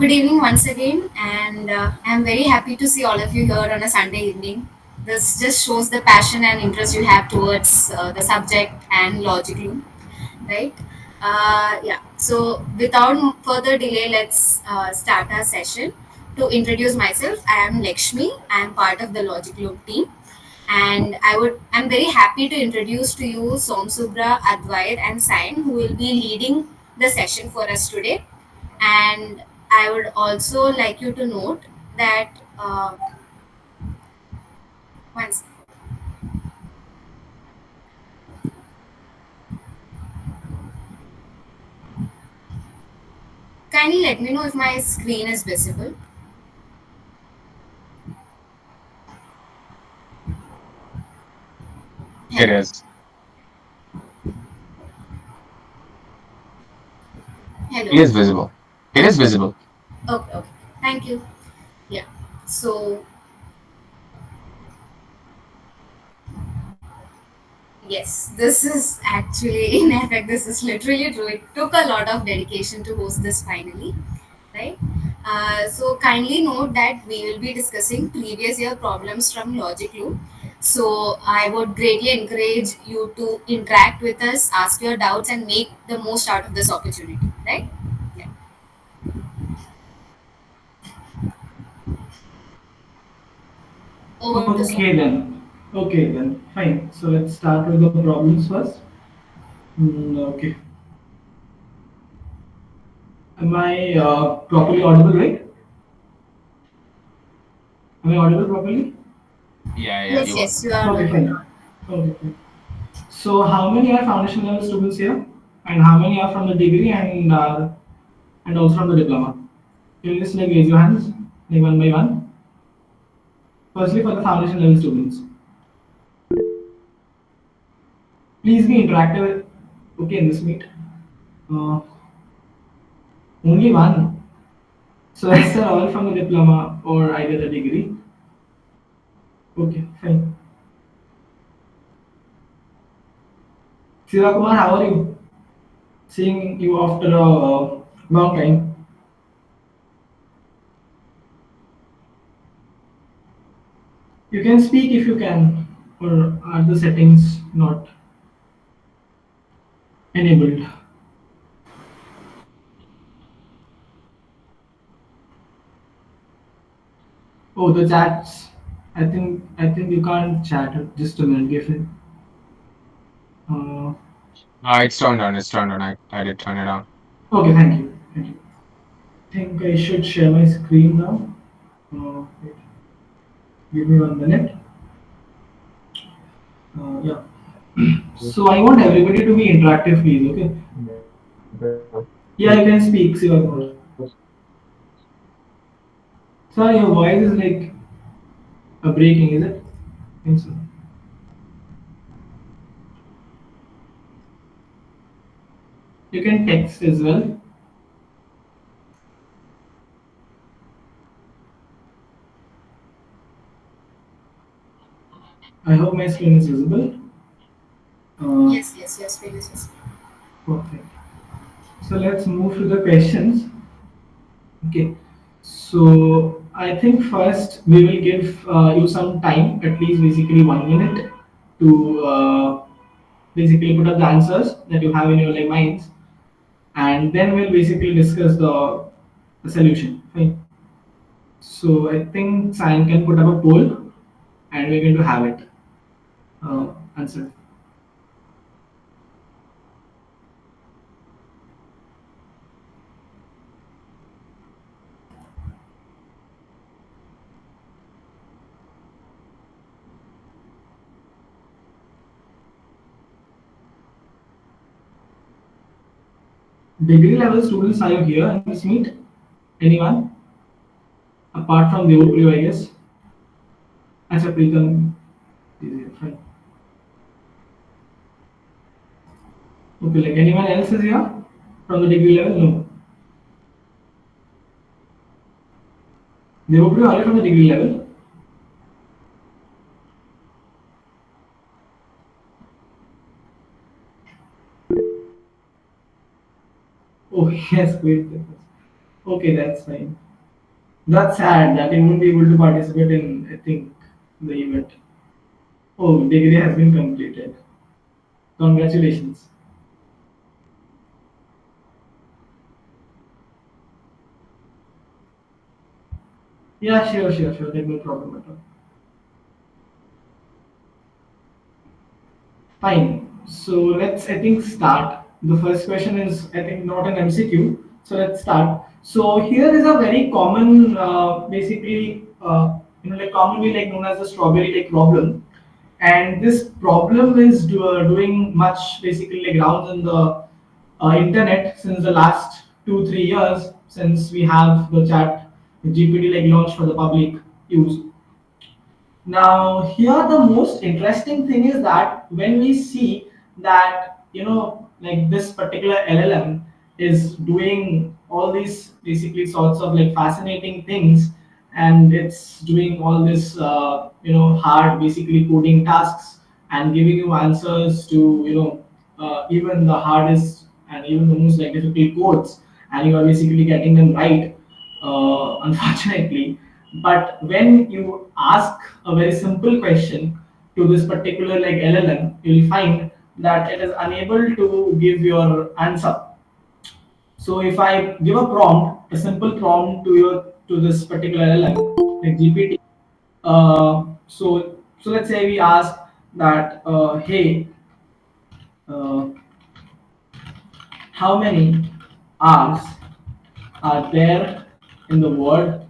Good evening once again, and I'm very happy to see all of you here on a Sunday evening. This just shows the passion and interest you have towards the subject and LogicLooM, right? Yeah, so without further delay, let's start our session. To introduce myself, I am Lakshmi. I am part of the LogicLooM team, and I'm very happy to introduce to you Somsubra, Advait, and Sain, who will be leading the session for us today. And I would also like you to note that once kindly let me know if my screen is visible. It Hello. is. It Hello. is visible. It is Okay. visible. Okay. Okay. Thank you. Yeah. So yes, this is actually in effect. This is literally true. It took a lot of dedication to host this finally, right? So kindly note that we will be discussing previous year problems from LogicLoop. So I would greatly encourage you to interact with us, ask your doubts, and make the most out of this opportunity. Right? Yeah. Over to Som. Okay then. Okay then. Fine. So let's start with the problems first. Okay. Am I properly audible, right? Am I audible properly? Yeah, Yes, you are. yes, you are Okay, audible. fine. Okay, fine. So how many are foundation level students here? And how many are from the degree and also from the diploma? Can you just like raise your hands like one by one? Firstly, for the foundation level students, please be interactive. Okay, in this meet. Uh, Only one. So rest are all from the diploma or either the degree. Okay, fine. Siva Kumar, how are you? Seeing you after a long time. You can speak if you can, or are the settings not enabled? Oh, the chats. I think you can't chat. Just a minute, give it. Uh, It's turned on. It's turned on. I did turn it on. okay, thank you. Thank you. I think I should share my screen now. Wait, give me 1 minute. Yeah. So I want everybody to be interactive, please. Okay. Yeah, you can speak, Siva Kumar. Sir, your voice is like breaking, is it? I think so. You can text as well. I hope my screen is visible. Uh, Yes, yes, yes, very yes. Perfect. So let's move to the questions. Okay. So I think first we will give you some time, at least basically 1 minute, to basically put up the answers that you have in your like minds, and then we'll basically discuss the solution. Fine. So I think Sign can put up a poll, and we're going to have it answered. Degree level students, are you here in this meet? Anyone? Apart from the Devopriyo, I guess. Acha, Preetham is here. Fine. Okay, like anyone else is here from the degree level? No. Devopriyo, are you from the degree level? Oh, yes, great. Okay, that's fine. That's sad that you won't be able to participate in, I think, the event. Oh, degree has been completed. Congratulations. Yeah, sure, sure, sure. There's no problem at all. Fine. So let's, I think, start. The first question is, I think, not an MCQ. So let's start. So here is a very common, basically, like commonly like known as the strawberry like problem. And this problem is doing much basically like rounds in the internet since the last 2 3 years since we have the chat GPT like launched for the public use. Now, here the most interesting thing is that when we see that, like this particular LLM is doing all these basically sorts of like fascinating things, and it's doing all this, hard basically coding tasks and giving you answers to, even the hardest and even the most like difficult codes, and you are basically getting them right, unfortunately. But when you ask a very simple question to this particular like LLM, you'll find that it is unable to give your answer. So if I give a prompt, a simple prompt to this particular LLM, like GPT, so let's say we ask that, hey, uh, how many R's are there in the word,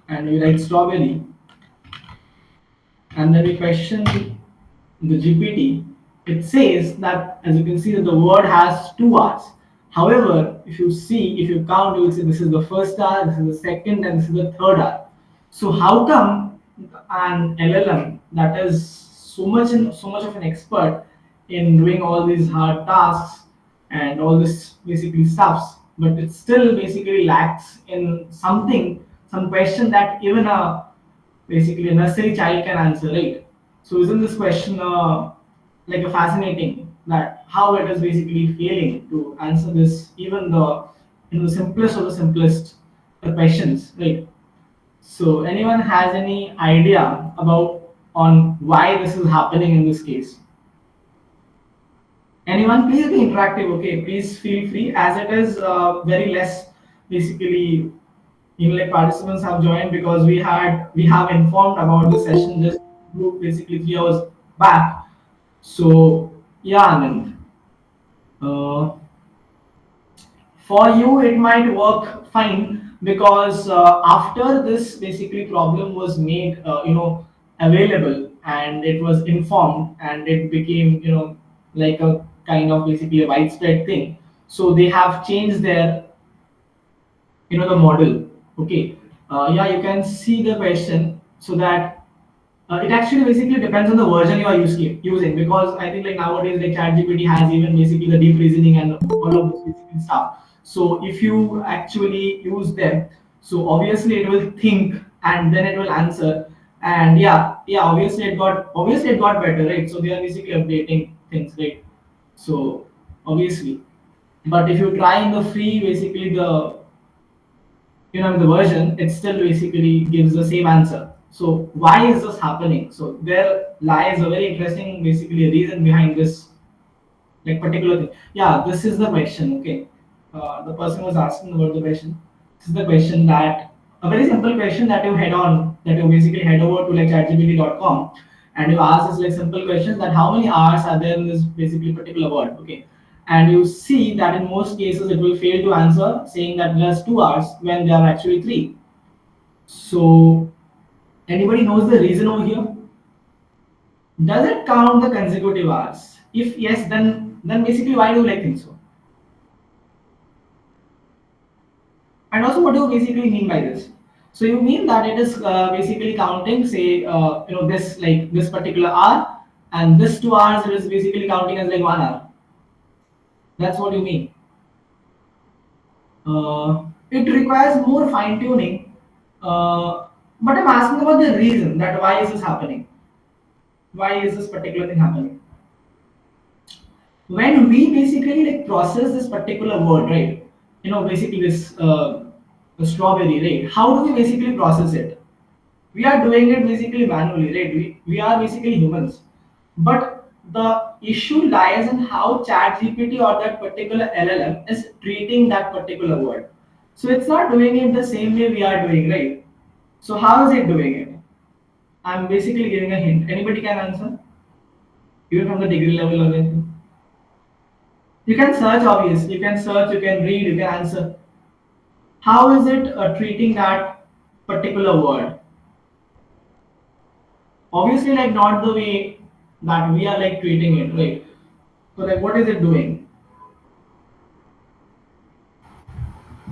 and we write strawberry, and then we question the GPT, it says that, as you can see, that the word has two R's. However, if you count, you will see this is the first R, this is the second, and this is the third R. So how come an LLM that is so much of an expert in doing all these hard tasks and all this basically stuffs, but it still basically lacks in something, some question that even a basically a nursery child can answer, right? So isn't this question like a fascinating that how it is basically failing to answer this even the simplest of the simplest questions, right? So anyone has any idea about on why this is happening in this case? Anyone, please be interactive. Okay, please feel free as it is very less basically, like participants have joined because we have informed about the session just basically 3 hours back. So yeah, Anand, uh, for you it might work fine because after this basically problem was made, available, and it was informed, and it became, like a kind of basically a widespread thing. So they have changed their, the model. Okay, yeah, you can see the question so that it actually basically depends on the version you are using, because I think like nowadays like ChatGPT has even basically the deep reasoning and all of those basically stuff. So if you actually use them, so obviously it will think and then it will answer. And yeah, obviously it got better, right? So they are basically updating things, right? So obviously, but if you try in the free, basically the version, it still basically gives the same answer. So why is this happening? So there lies a very interesting basically reason behind this like particular thing. Yeah, this is the question. Okay, the person was asking about the question. This is the question that a very simple question that you head on, that you basically head over to like chatgpt.com, and you ask this like simple questions that how many hours are there in this basically particular word. Okay, and you see that in most cases it will fail to answer, saying that there's 2 hours when there are actually three. So anybody knows the reason over here? Does it count the consecutive hours? If yes, then basically why do you like think so? And also, what do you basically mean by this? So you mean that it is basically counting, say, this like this particular hour, and this 2 hours it is basically counting as like 1 hour. That's what you mean. It requires more fine tuning. But I'm asking about the reason that why is this happening? Why is this particular thing happening? When we basically like process this particular word, right? basically this strawberry, right? How do we basically process it? We are doing it basically manually, right? We are basically humans. But the issue lies in how ChatGPT or that particular LLM is treating that particular word. So it's not doing it the same way we are doing, right? So how is it doing it? I'm basically giving a hint. Anybody can answer, even from the degree level or anything. You can search, obviously. You can search, you can read, you can answer. How is it treating that particular word? Obviously, like not the way that we are like treating it, right? So like, what is it doing?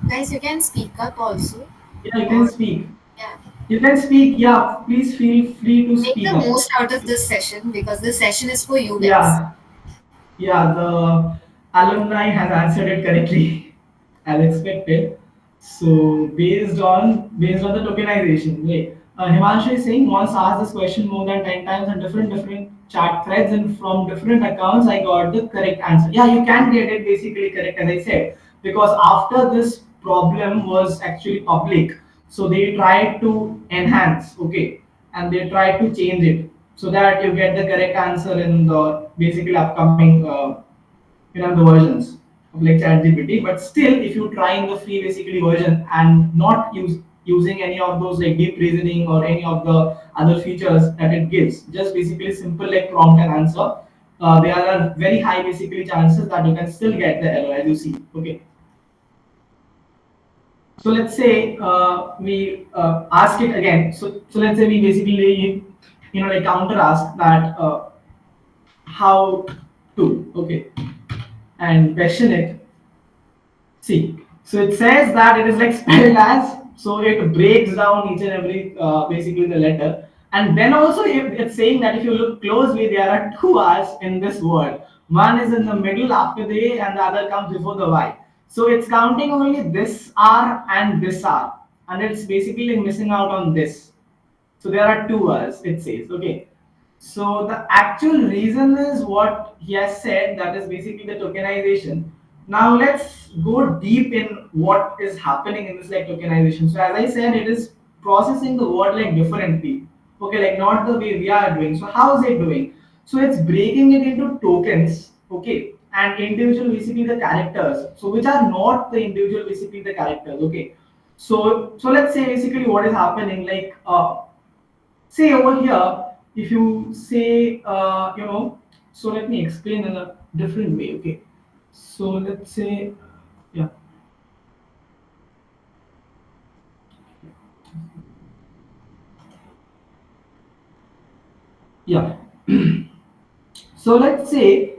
Guys, you can speak up also, Yeah, you can or speak. yeah, You can speak. Yeah, please feel free to make speak the up. most out of this session because this session is for you guys. Yeah, yeah, the alumni has answered it correctly, as expected. So based on the tokenization, right? Himanshu is saying once asked this question more than 10 times on different chat threads and from different accounts, I got the correct answer. Yeah, you can get it basically correct as I said, because after this problem was actually public, so they tried to enhance, okay, and they tried to change it so that you get the correct answer in the basically upcoming the versions of like ChatGPT. But still, if you try in the free basically version and not using any of those like deep reasoning or any of the other features that it gives, just basically simple like prompt and answer, there are very high basically chances that you can still get the error as you see. Okay. So let's say we ask it again. So let's say we basically like counter ask that how to, okay, and question it. See, so it says that it is like spelled as, so it breaks down each and every basically the letter. And then also it's saying that if you look closely, there are two R's in this word. One is in the middle after the A and the other comes before the Y. So it's counting only this R and this R. And it's basically missing out on this. So there are two R's, it says. Okay. So the actual reason is what he has said, that is basically the tokenization. Now let's go deep in what is happening in this like tokenization. So as I said, it is processing the word like differently. Okay, like not the way we are doing. So how is it doing? So it's breaking it into tokens, okay, and individual basically the characters. So which are not the individual basically the characters, okay. So let's say basically what is happening, like say over here, if you say so let me explain in a different way, okay. So let's say, yeah, yeah. So let's say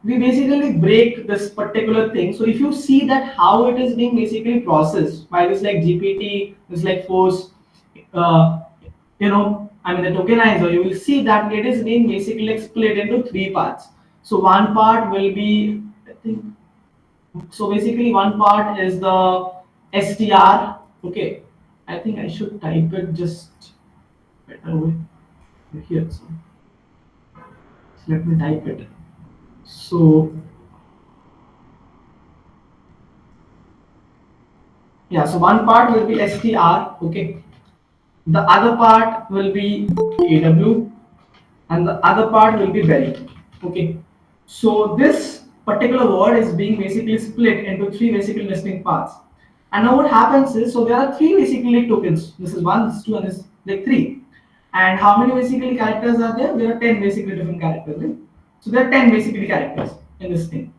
we basically break this particular thing. So if you see that how it is being basically processed by this like GPT, this like force, uh, I mean the tokenizer, you will see that it is being basically like split into three parts. So one part will be, I think, so basically one part is the STR. Okay, I think I should type it just better way here. So let me type it. So yeah, so one part will be STR, okay. The other part will be AW, and the other part will be berry, okay. So this particular word is being basically split into three basically distinct parts. And now what happens is, so there are three basically like tokens. This is one, this is two, and this is like three. And how many basically characters are there? There are 10 basically different characters, right? So there are 10 basically characters in this thing.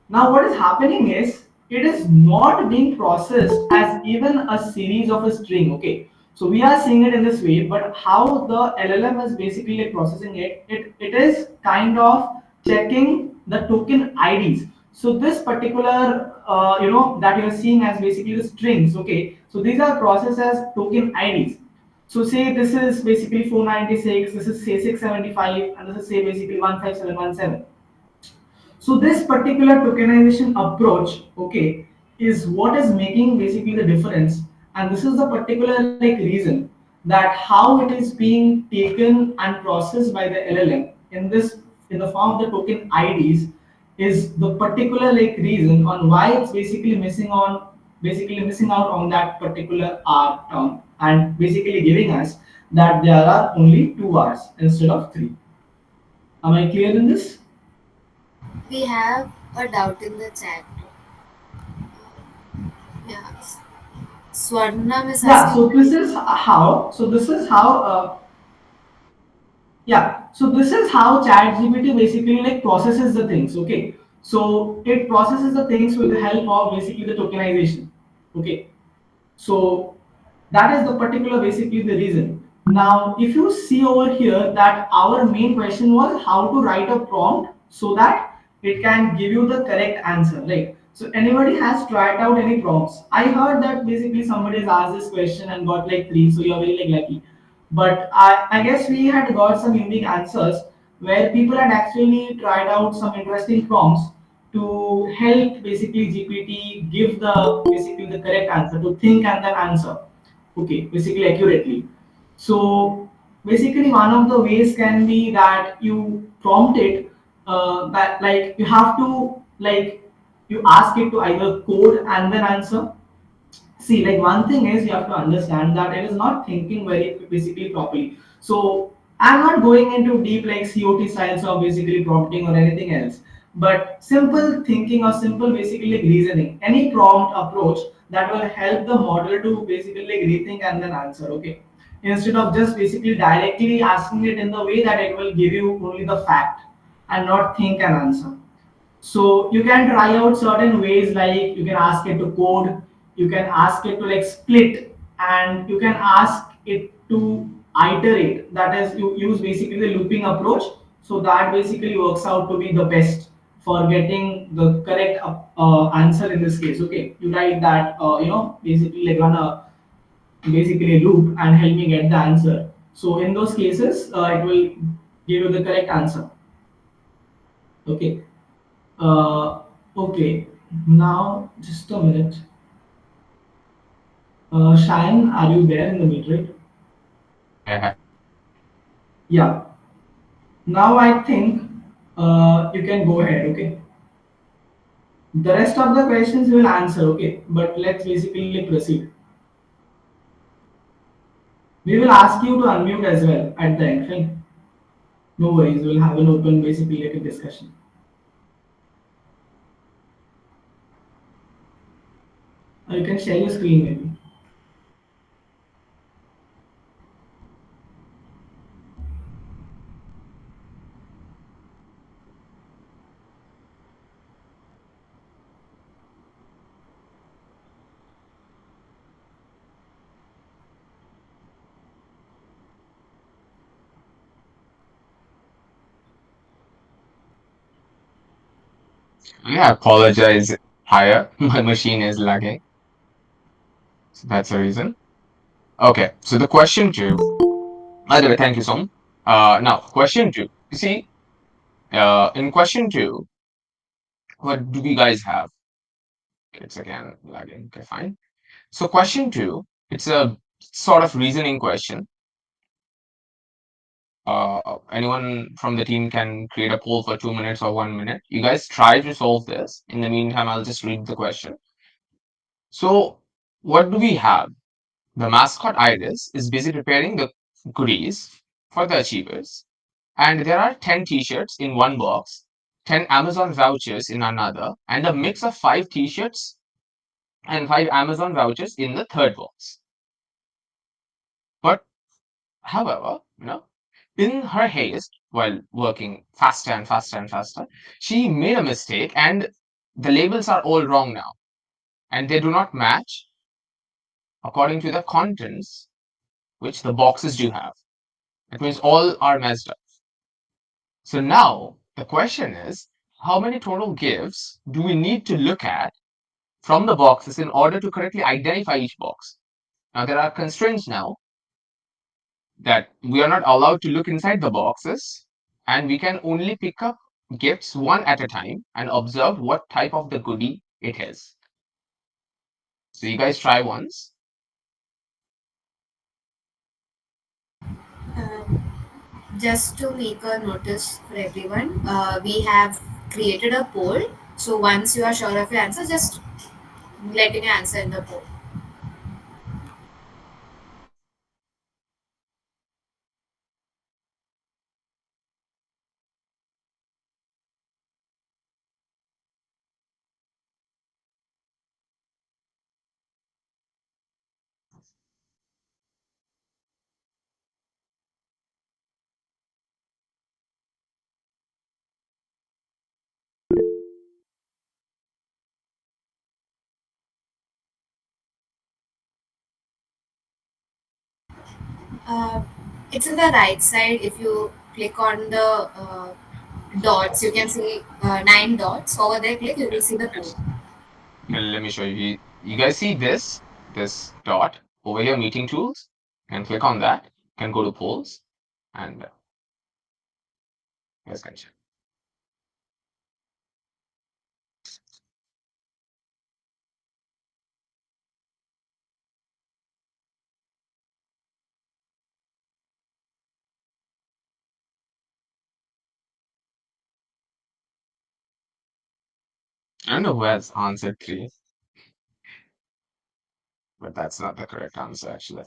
Now, what is happening is it is not being processed as even a series of a string. Okay, so we are seeing it in this way, but how the LLM is basically like processing it, it is kind of checking the token IDs. So this particular, that you are seeing as basically the strings. Okay, so these are processed as token IDs. So say this is basically 496, this is say 675, and this is say basically 15717. So this particular tokenization approach, okay, is what is making basically the difference, and this is the particular like reason that how it is being taken and processed by the LLM in this, in the form of the token IDs, is the particular like reason on why it's basically missing out on that particular hour term, and basically giving us that there are only 2 hours instead of three. Am I clear in this? We have a doubt in the chat. Yeah. Swarnam is Yeah. asking. So this is how. So this is how. Yeah, so this is how ChatGPT basically like processes the things. Okay, so it processes the things with the help of basically the tokenization. Okay, so that is the particular basically the reason. Now, if you see over here that our main question was how to write a prompt so that it can give you the correct answer. Like, so anybody has tried out any prompts? I heard that basically somebody has asked this question and got like three, so you're very like lucky. But I guess we had got some unique answers where people had actually tried out some interesting prompts to help basically GPT give the basically the correct answer, to think and then answer. Okay, basically accurately. So basically one of the ways can be that you prompt it, that like you have to like you ask it to either code and then answer. See, like one thing is you have to understand that it is not thinking very basically properly. So I'm not going into deep like COT styles or basically prompting or anything else, but simple thinking or simple basically like reasoning, any prompt approach that will help the model to basically like rethink and then answer. Okay, instead of just basically directly asking it in the way that it will give you only the fact and not think and answer. So you can try out certain ways, like you can ask it to code, you can ask it to like split, and you can ask it to iterate. That is, you use basically the looping approach. So that basically works out to be the best for getting the correct answer in this case. Okay, you write that basically like run a basically a loop and help me get the answer. So in those cases, it will give you the correct answer. Okay. Uh, okay, now just a minute. Shayan, are you there in the meet, right? Yeah. Yeah. Now I think you can go ahead, okay? The rest of the questions we will answer, okay? But let's basically proceed. We will ask you to unmute as well at the end, fine? No worries, we'll have an open basically like a discussion. You can share your screen maybe. Yeah, apologize higher. My machine is lagging. So that's the reason. Okay, so the question two. By the way, thank you so much. Now, question two. You see, in question two, what do we guys have? It's again lagging. Okay, fine. So question two, it's a sort of reasoning question. Anyone from the team can create a poll for 2 minutes or 1 minute. You guys try to solve this. In the meantime, I'll just read the question. So, what do we have? The mascot Iris is busy preparing the goodies for the achievers. And there are 10 t shirts in one box, 10 Amazon vouchers in another, and a mix of 5 t shirts and 5 Amazon vouchers in the third box. But, however, in her haste, while working faster and faster and faster, she made a mistake, and the labels are all wrong now. And they do not match according to the contents which the boxes do have. It means all are messed up. So now the question is, how many total gifts do we need to look at from the boxes in order to correctly identify each box? Now there are constraints now that we are not allowed to look inside the boxes, and we can only pick up gifts one at a time and observe what type of the goodie it is. So you guys try once. Um, just to make a notice for everyone, we have created a poll. So once you are sure of your answer, just letting your answer in the poll. Uh, it's in the right side. If you click on the dots, you can see 9 dots. Over there, click, you will see the poll. Yes. Let me show you. You guys see this dot over here, meeting tools, and click on that. You can go to polls, and you guys can check. I don't know who has answered three, but that's not the correct answer actually.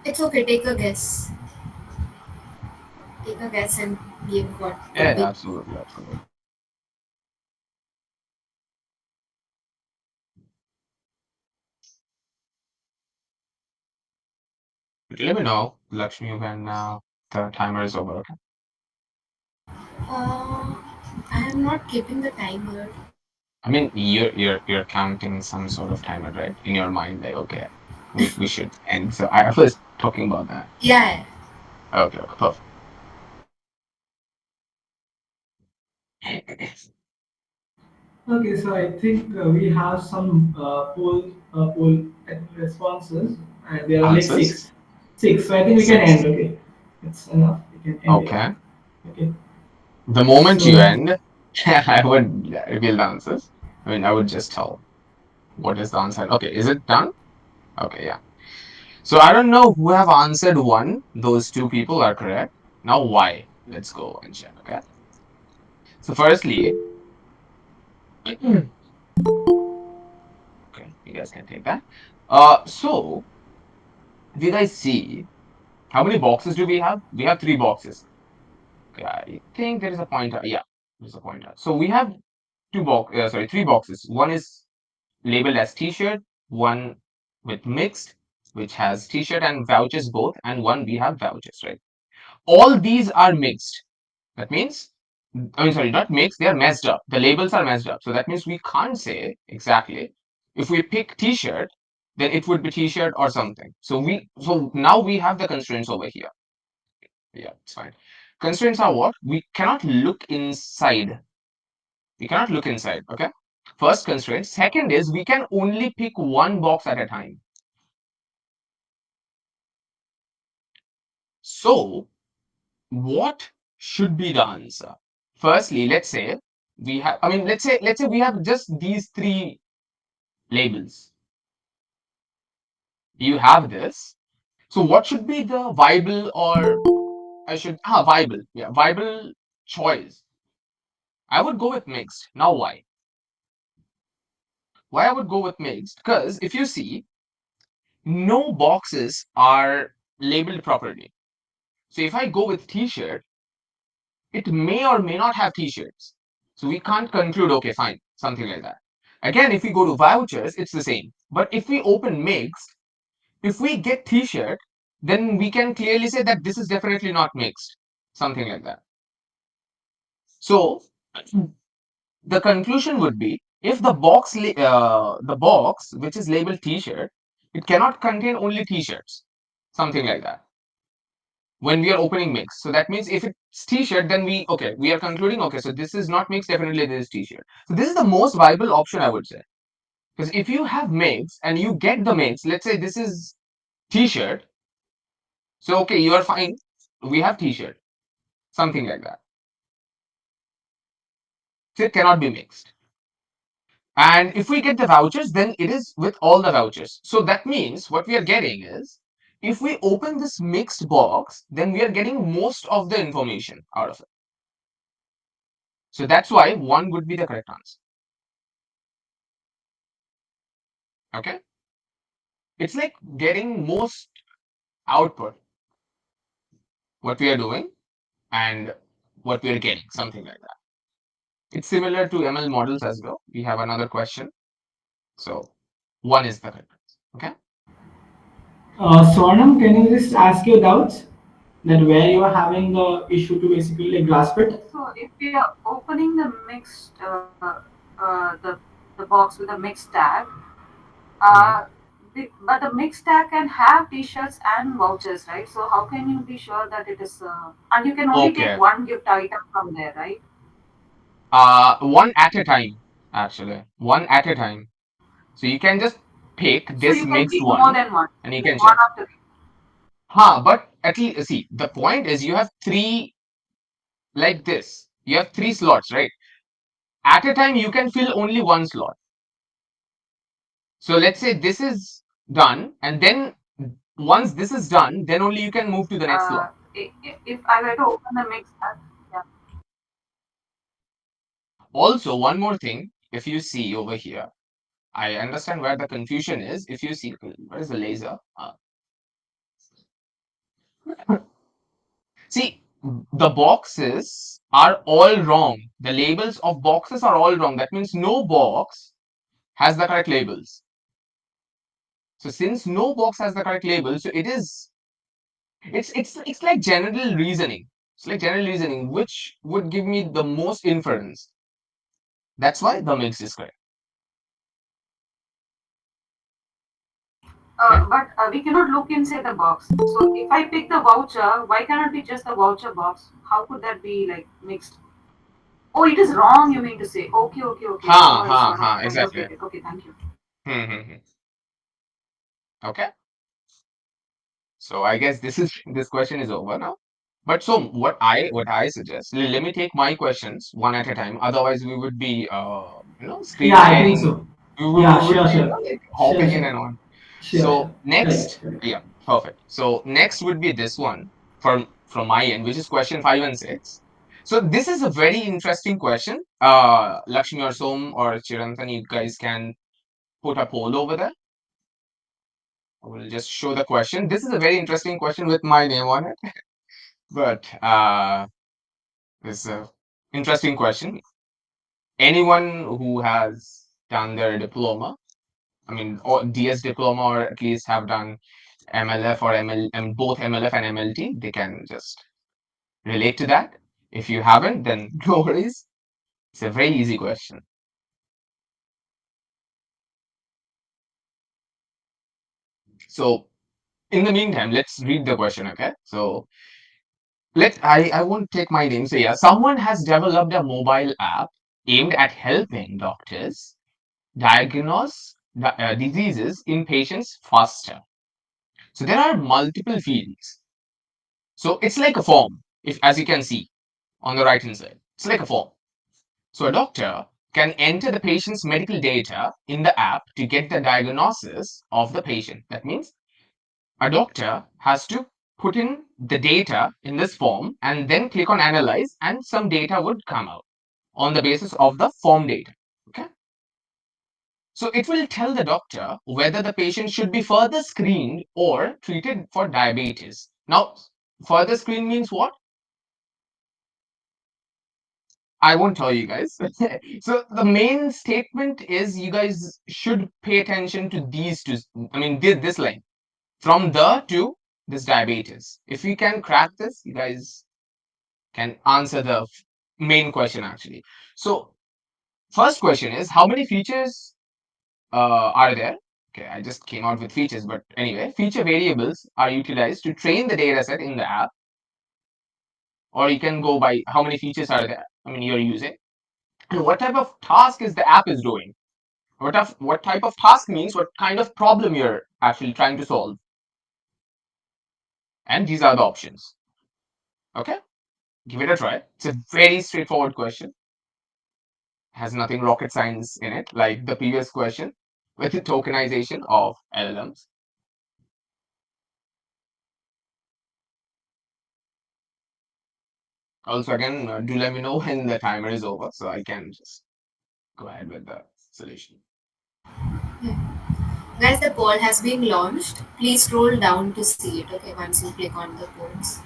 It's okay. Take a guess. Take a guess and give what Yeah, could be. yeah, absolutely, absolutely. Let me know, Lakshmi, when the timer is over. Okay. Uh, I am not keeping the timer. I mean, you're counting some sort of timer, right? In your mind, like, okay, we should end. So I was talking about that. Yeah. Okay, okay, perfect. Okay, so I think we have some poll responses, and there are like Answers? six. Six. So I think we can end. Six. Okay, it's enough. We can end it. Okay. Okay. The moment you So end, I would reveal the answers. I mean, I would just tell what is the answer. Okay, is it done? Okay, yeah. So I don't know who have answered one. Those two people are correct. Now why? Let's go and check. Okay. So firstly, okay, you guys can take that. So if you guys see how many boxes do we have? We have three boxes. Okay, I think there is a pointer. Yeah, there's a pointer. So we have three boxes. One is labeled as t-shirt, one with mixed, which has t-shirt and vouchers both, and one we have vouchers, right? All these are mixed. That means, I mean, sorry, not mixed, they are messed up. The labels are messed up. So that means we can't say exactly. If we pick t-shirt, then it would be t-shirt or something. So now we have the constraints over here. Yeah, it's fine. Constraints are what? We cannot look inside. We cannot look inside, okay? First constraint. Second is we can only pick one box at a time. So what should be the answer? Firstly, let's say we have, I mean, let's say we have just these three labels. You have this. So what should be the viable or viable. Yeah, viable choice. I would go with mixed. Now why? Why I would go with mixed? Because if you see, no boxes are labeled properly. So if I go with t-shirt, it may or may not have t-shirts. So we can't conclude, okay, fine, something like that. Again, if we go to vouchers, it's the same. But if we open mixed, if we get t-shirt, then we can clearly say that this is definitely not mixed, something like that. So the conclusion would be if the box which is labeled t-shirt, it cannot contain only t-shirts, something like that. When we are opening mix. So that means if it's t-shirt, then we are concluding, okay, so this is not mix, definitely this is t-shirt. So this is the most viable option, I would say. Because if you have mix and you get the mix, let's say this is t-shirt, so okay, you are fine. We have t-shirt, something like that. So it cannot be mixed. And if we get the vouchers, then it is with all the vouchers. So that means what we are getting is, if we open this mixed box, then we are getting most of the information out of it. So that's why one would be the correct answer. Okay. It's like getting most output, what we are doing and what we are getting, something like that. It's similar to ML models as well. We have another question. So one is the correct answer. Okay. Swarnam, can you just ask your doubts that where you are having the issue to basically like grasp it? So if we are opening the mixed, the box with a mixed tag, uh, Hmm. but the mixed tag can have T-shirts and vouchers, right? So how can you be sure that it is? And you can only take Okay. one gift item from there, right? One at a time, actually. One at a time. So you can just pick So this you can mixed pick more one than one, and you like can one check. after the Huh, but at least see, the point is you have three like this. You have three slots, right? At a time you can fill only one slot. So let's say this is done, and then once this is done, then only you can move to the next slot. if I were to open the mixed tag, yeah. Also, one more thing, if you see over here, I understand where the confusion is. If you see, where is the laser? See, the boxes are all wrong. The labels of boxes are all wrong. That means no box has the correct labels. So since no box has the correct label, so it's like general reasoning. It's like general reasoning, which would give me the most inference. That's why the mix is correct. Okay. But we cannot look inside the box. So if I pick the voucher, why cannot be just the voucher box? How could that be like mixed? Oh, it is wrong, you mean to say. Okay, okay, okay. Ha Now I ha sort of ha. kind of Exactly. get it. Okay, thank you. Hmm. Okay. So I guess this question is over now. But so what I suggest, let me take my questions one at a time. Otherwise, we would be Yeah, screen I think sharing. so. We Yeah, would sure, be sure. like Sure, hopping in sure. and on. Sure, sure. So Correct, next, correct. yeah, perfect. So next would be this one from my end, which is question 5 and 6. So this is a very interesting question. Lakshmi or Som or Chirantan, you guys can put a poll over there. I will just show the question. This is a very interesting question with my name on it. But it's a interesting question. Anyone who has done their diploma, I mean, or DS diploma, or at least have done MLF or ML, I mean, both MLF and MLT, they can just relate to that. If you haven't, then no worries. It's a very easy question. So, in the meantime, let's read the question, okay? So, I won't take my name. So, yeah, someone has developed a mobile app aimed at helping doctors diagnose diseases in patients faster. So there are multiple fields. So it's like a form, if as you can see on the right hand side. It's like a form. So a doctor can enter the patient's medical data in the app to get the diagnosis of the patient. That means a doctor has to put in the data in this form and then click on analyze, and some data would come out on the basis of the form data. Okay. So it will tell the doctor whether the patient should be further screened or treated for diabetes. Now, further screen means what? I won't tell you guys. So the main statement is you guys should pay attention to these two. I mean, this line from the to this diabetes. If you can crack this, you guys can answer the main question actually. So first question is, how many features are there? Okay, I just came out with features, but anyway, feature variables are utilized to train the data set in the app, or you can go by how many features are there. I mean, you're using, and what type of task is the app is doing. What type of task means what kind of problem you're actually trying to solve, and these are the options. Okay, give it a try. It's a very straightforward question. has nothing rocket science in it, like the previous question with the tokenization of LLMs. Also, again, do let me know when the timer is over so I can just go ahead with the solution. Yeah. Guys, the poll has been launched. Please scroll down to see it, okay, once you click on the polls.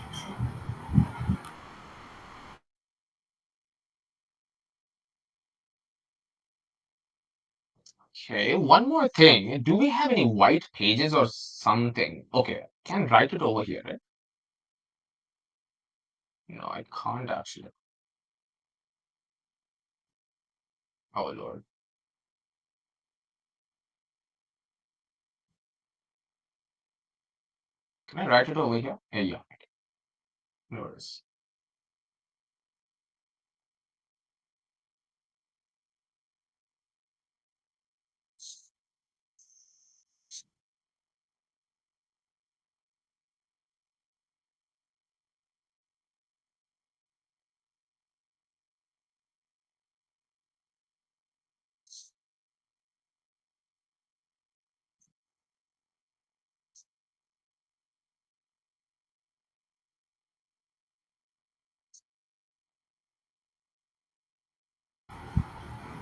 Okay, one more thing. Do we have any white pages or something? Okay, can write it over here, right? No, I can't actually. Oh Lord. Can I write it over here? Yeah. No worries.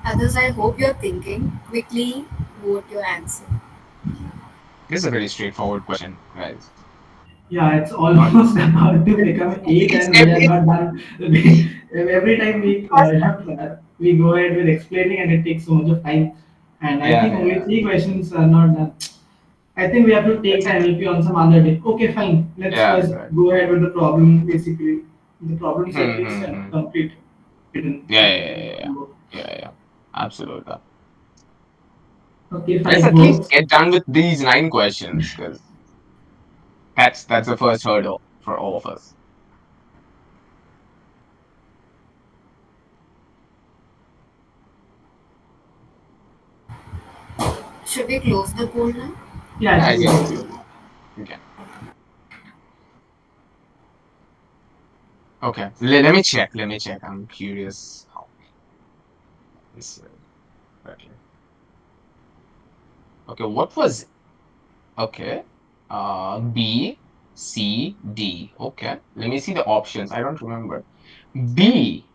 Others, I hope you're thinking. Quickly vote your answer. This is a very straightforward question, guys. Yeah, it's Not almost about to become 8, it's and we are every not done. Every time we go ahead with explaining, and it takes so much of time. And I think yeah, only yeah. 3 questions are not done. I think we have to take That's the it. NLP on some other day. Okay, fine. Let's Yeah, first correct. go ahead with the problem. Basically, the problem set is Hmm. complete. Yeah, yeah, After yeah, yeah, yeah. Yeah, yeah. Absolutely. okay, Let's fine. at least Votes. get done with these 9 questions because that's the first hurdle for all of us. Should we close the poll now? Yeah, Yeah, I I think guess we we can. can. We can. Okay. Let me check. Let me check. I'm curious how this correctly. Okay, what was okay? B, C, D. Okay. Let me see the options. I don't remember. B.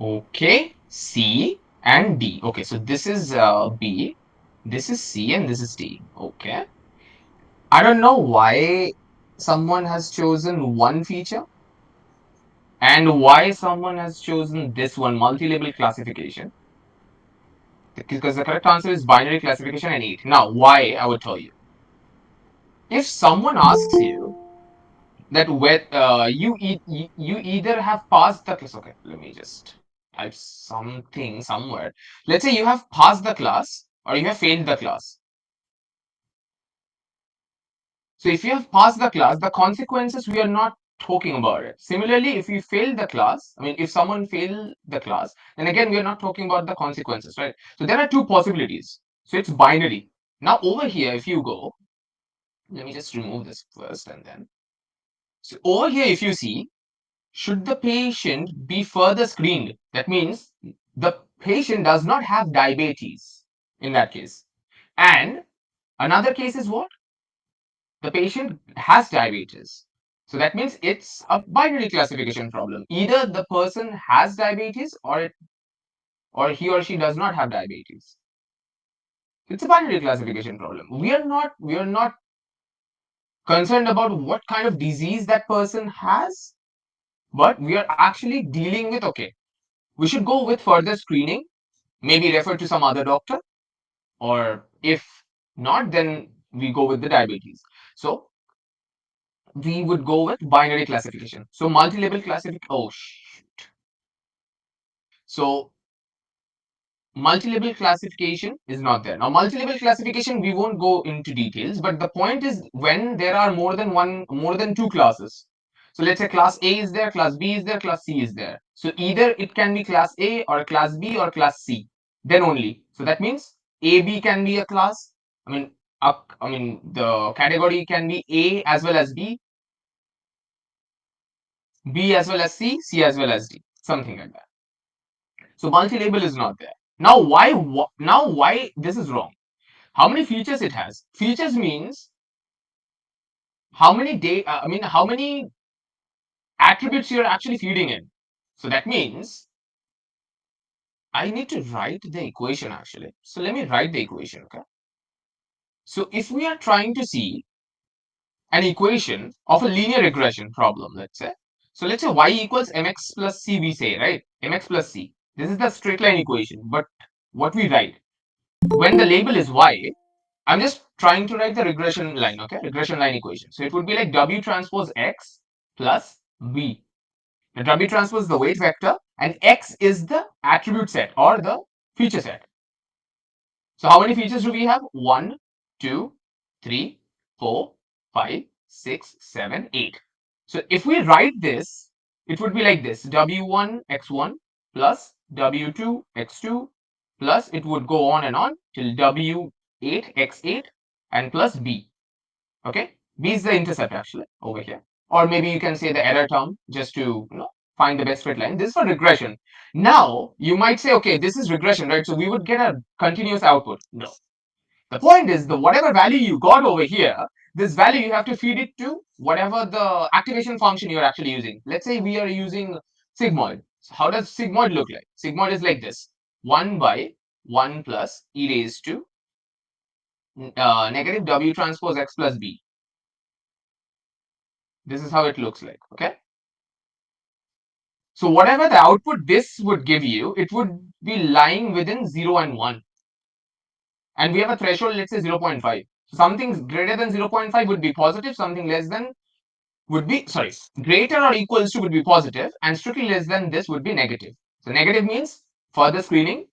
Okay. C and D. Okay, so this is B, this is C, and this is D. Okay. I don't know why someone has chosen one feature and why someone has chosen this one, multi-label classification. Because the correct answer is binary classification and 8. Now, why? I will tell you. If someone asks you that you either have passed the class. Okay, let me just type something somewhere. Let's say you have passed the class or you have failed the class. So if you have passed the class, the consequences, we are not talking about it. Similarly, if you fail the class, I mean, if someone failed the class, then again, we are not talking about the consequences, right? So there are two possibilities. So it's binary. Now over here, if you go, let me just remove this first and then. So over here, if you see, should the patient be further screened? That means the patient does not have diabetes in that case. And another case is what? The patient has diabetes. So that means it's a binary classification problem. Either the person has diabetes or he or she does not have diabetes. It's a binary classification problem. We are not concerned about what kind of disease that person has, but we are actually dealing with okay, we should go with further screening, maybe refer to some other doctor, or if not, then we go with the diabetes. So we would go with binary classification. So multi-level classification. Oh, so multi-level classification is not there. Now, multi-level classification, we won't go into details, but the point is when there are more than two classes. So let's say class A is there, class B is there, class C is there. So either it can be class A or class B or class C, then only. So that means AB can be a class. I mean, the category can be A as well as B, B as well as C, C as well as D, something like that. So multi-label is not there. Now why this is wrong? How many features it has? Features means how many how many attributes you're actually feeding in. So that means I need to write the equation actually. So let me write the equation, okay? So if we are trying to see an equation of a linear regression problem, let's say. So let's say y equals mx plus c, we say, right? Mx plus c. This is the straight line equation. But what we write, when the label is y, I'm just trying to write the regression line, okay? Regression line equation. So it would be like w transpose x plus b. The w transpose is the weight vector and x is the attribute set or the feature set. So how many features do we have? 1, 2, 3, 4, 5, 6, 7, 8. So if we write this, it would be like this: w1 x1 plus w2 x2 plus it would go on till w8 x8 and plus b. Okay, b is the intercept actually over here, or maybe you can say the error term just to find the best fit line. This is for regression. Now you might say, okay, this is regression, right? So we would get a continuous output. No, the point is the whatever value you got over here, this value you have to feed it to whatever the activation function you're actually using. Let's say we are using sigmoid. So how does sigmoid look like? Sigmoid is like this: 1 by 1 plus e raised to negative w transpose x plus b. This is how it looks like, okay? So whatever the output this would give you, it would be lying within 0 and 1. And we have a threshold, let's say 0.5. So something greater than 0.5 would be positive, something less than would be, sorry, greater or equals to would be positive, and strictly less than this would be negative. So negative means further screening,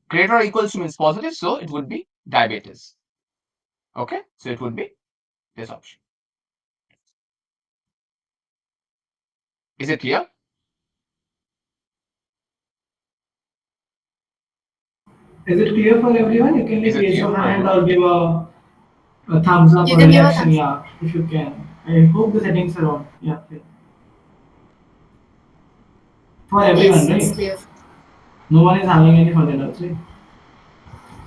greater or equals to means positive, so it would be diabetes. Okay, so it would be this option. Is it clear? Is it clear for everyone? You can Is like it raise clear your for hand everyone? or give a thumbs up You or can give a reaction. thumbs. Yeah, if you can. I hope the settings are on. Yeah, okay. For everyone, Yes, it's right? clear. No one is having any further doubts, right?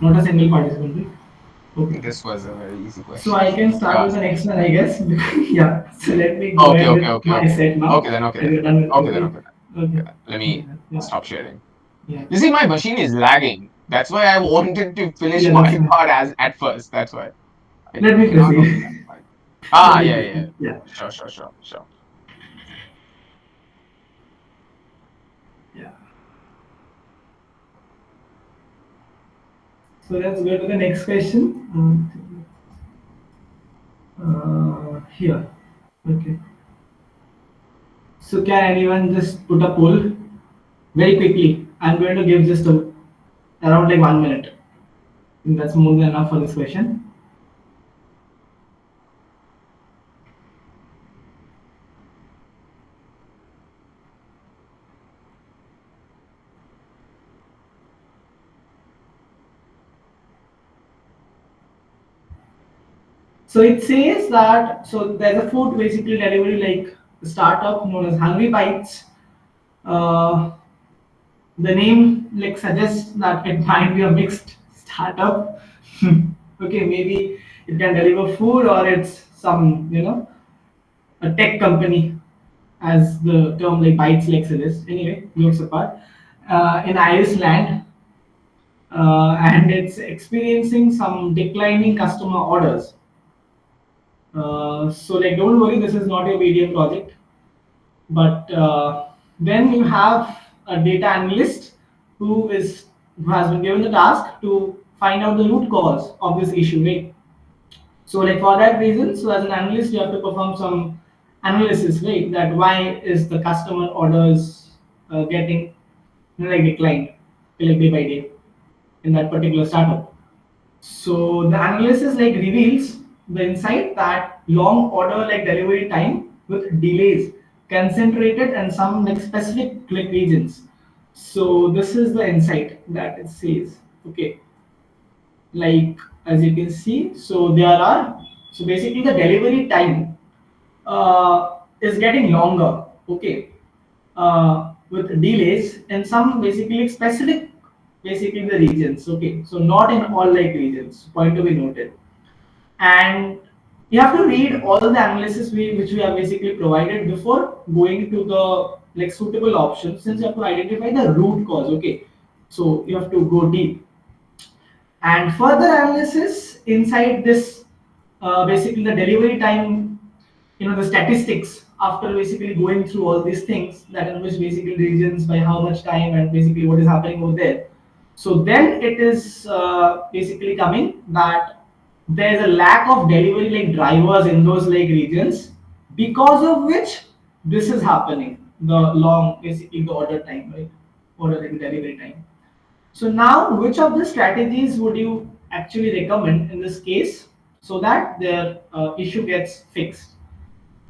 Not a single participant, right? Okay. This was a very easy So question. I can You start with the asked. next one, I guess. Yeah. So let me go Okay, ahead okay, with okay, my okay. set now. Okay then, okay As then. you're done with Okay then, okay. okay then. Okay. Okay then. Let Okay. me Yeah. stop sharing. Yeah. You see, my machine is lagging. That's why I wanted to finish Yeah. That's my fine. part as at first. That's why I Let me cannot open that proceed. file. Let Ah, me yeah, yeah, yeah. proceed. Yeah. Sure, sure, sure, sure. Yeah. So let's go to the next question. Here. Okay. So can anyone just put a poll very quickly? I'm going to give just around like 1 minute. I think that's more than enough for this question. So it says that so there's a food basically delivery like startup known as Hungry Bites. Uh, the name like suggests that it might be a mixed startup. Okay, maybe it can deliver food or it's some a tech company, as the term like bites like suggests. Anyway, jokes apart, in Iceland, and it's experiencing some declining customer orders. So like don't worry, this is not your BDM project, but when you have a data analyst who has been given the task to find out the root cause of this issue, right? So like for that reason, so as an analyst, you have to perform some analysis, right? That why is the customer orders getting like declined like day by day in that particular startup. So the analysis like reveals the insight that long order like delivery time with delays concentrated in some like specific click regions. So this is the insight that it says. Okay, like as you can see, so there are so basically the delivery time is getting longer. Okay, with delays in some basically specific basically the regions. Okay, so not in all like regions. Point to be noted. And you have to read all the analysis which we have basically provided before going to the like suitable options, since you have to identify the root cause. Okay, so you have to go deep and further analysis inside this basically the delivery time, the statistics after basically going through all these things that in which basically regions by how much time and basically what is happening over there. So then it is basically coming that there is a lack of delivery like drivers in those like regions, because of which this is happening, the long basically the order time, right? Order and delivery time. So now, which of the strategies would you actually recommend in this case so that their issue gets fixed?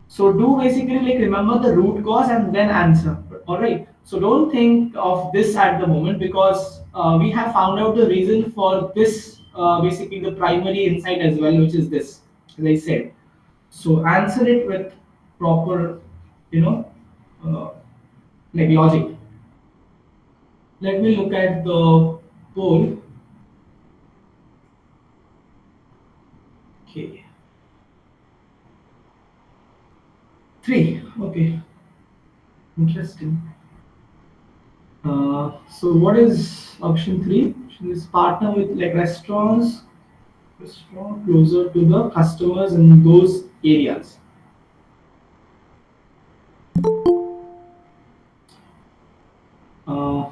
So do basically like remember the root cause and then answer. All right. So don't think of this at the moment, because we have found out the reason for this basically the primary insight as well, which is this, as I said. So answer it with proper, you know, uh, like logic. Let me look at the poll. Okay. Three. Okay. Interesting. So what is option three? Option is partner with like restaurant closer to the customers in those areas. Uh,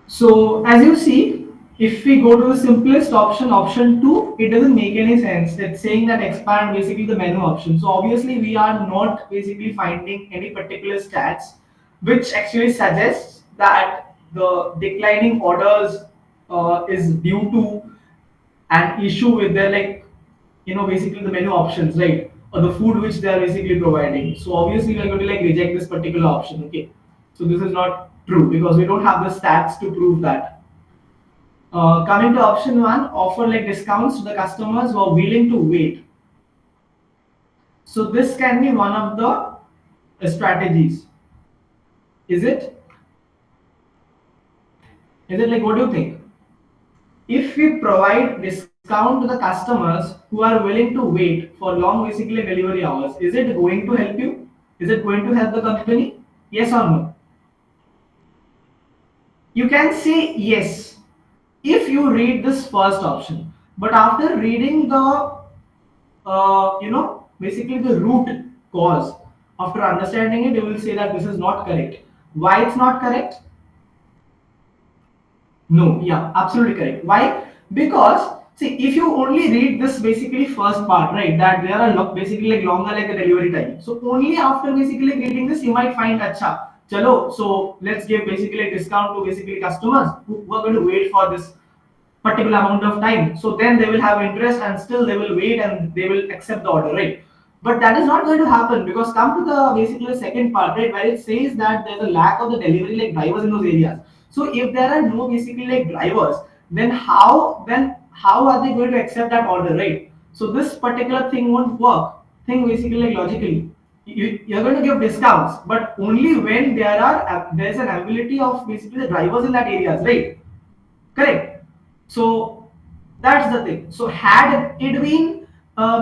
so as you see, if we go to the simplest option, option two, it doesn't make any sense. It's saying that expand basically the menu option. So obviously we are not basically finding any particular stats which actually suggests that the declining orders is due to an issue with their like basically the menu options, right, or the food which they are basically providing. So obviously we are going to like reject this particular option. Okay, so this is not true because we don't have the stats to prove that. Coming to option one, offer like discounts to the customers who are willing to wait. So this can be one of the strategies. Is it? Is it like, what do you think? If we provide discount to the customers who are willing to wait for long basically delivery hours, is it going to help you? Is it going to help the company? Yes or no? You can say yes if you read this first option, but after reading the basically the root cause, after understanding it, you will say that this is not correct. Why it's not correct? No, yeah, absolutely correct. Why? Because see, if you only read this basically first part, right, that there are basically like longer like the delivery time. So only after basically reading this, you might find acha, chalo. So let's give basically a discount to basically customers who are going to wait for this particular amount of time. So then they will have interest and still they will wait and they will accept the order, right? But that is not going to happen, because come to the basically the second part, right, where it says that there's a lack of the delivery like drivers in those areas. So if there are no basically like drivers, then how are they going to accept that order, right? So this particular thing won't work. Think basically like logically. You're going to give discounts, but only when there's an ability of basically the drivers in that areas, right? Correct. So that's the thing. So had it been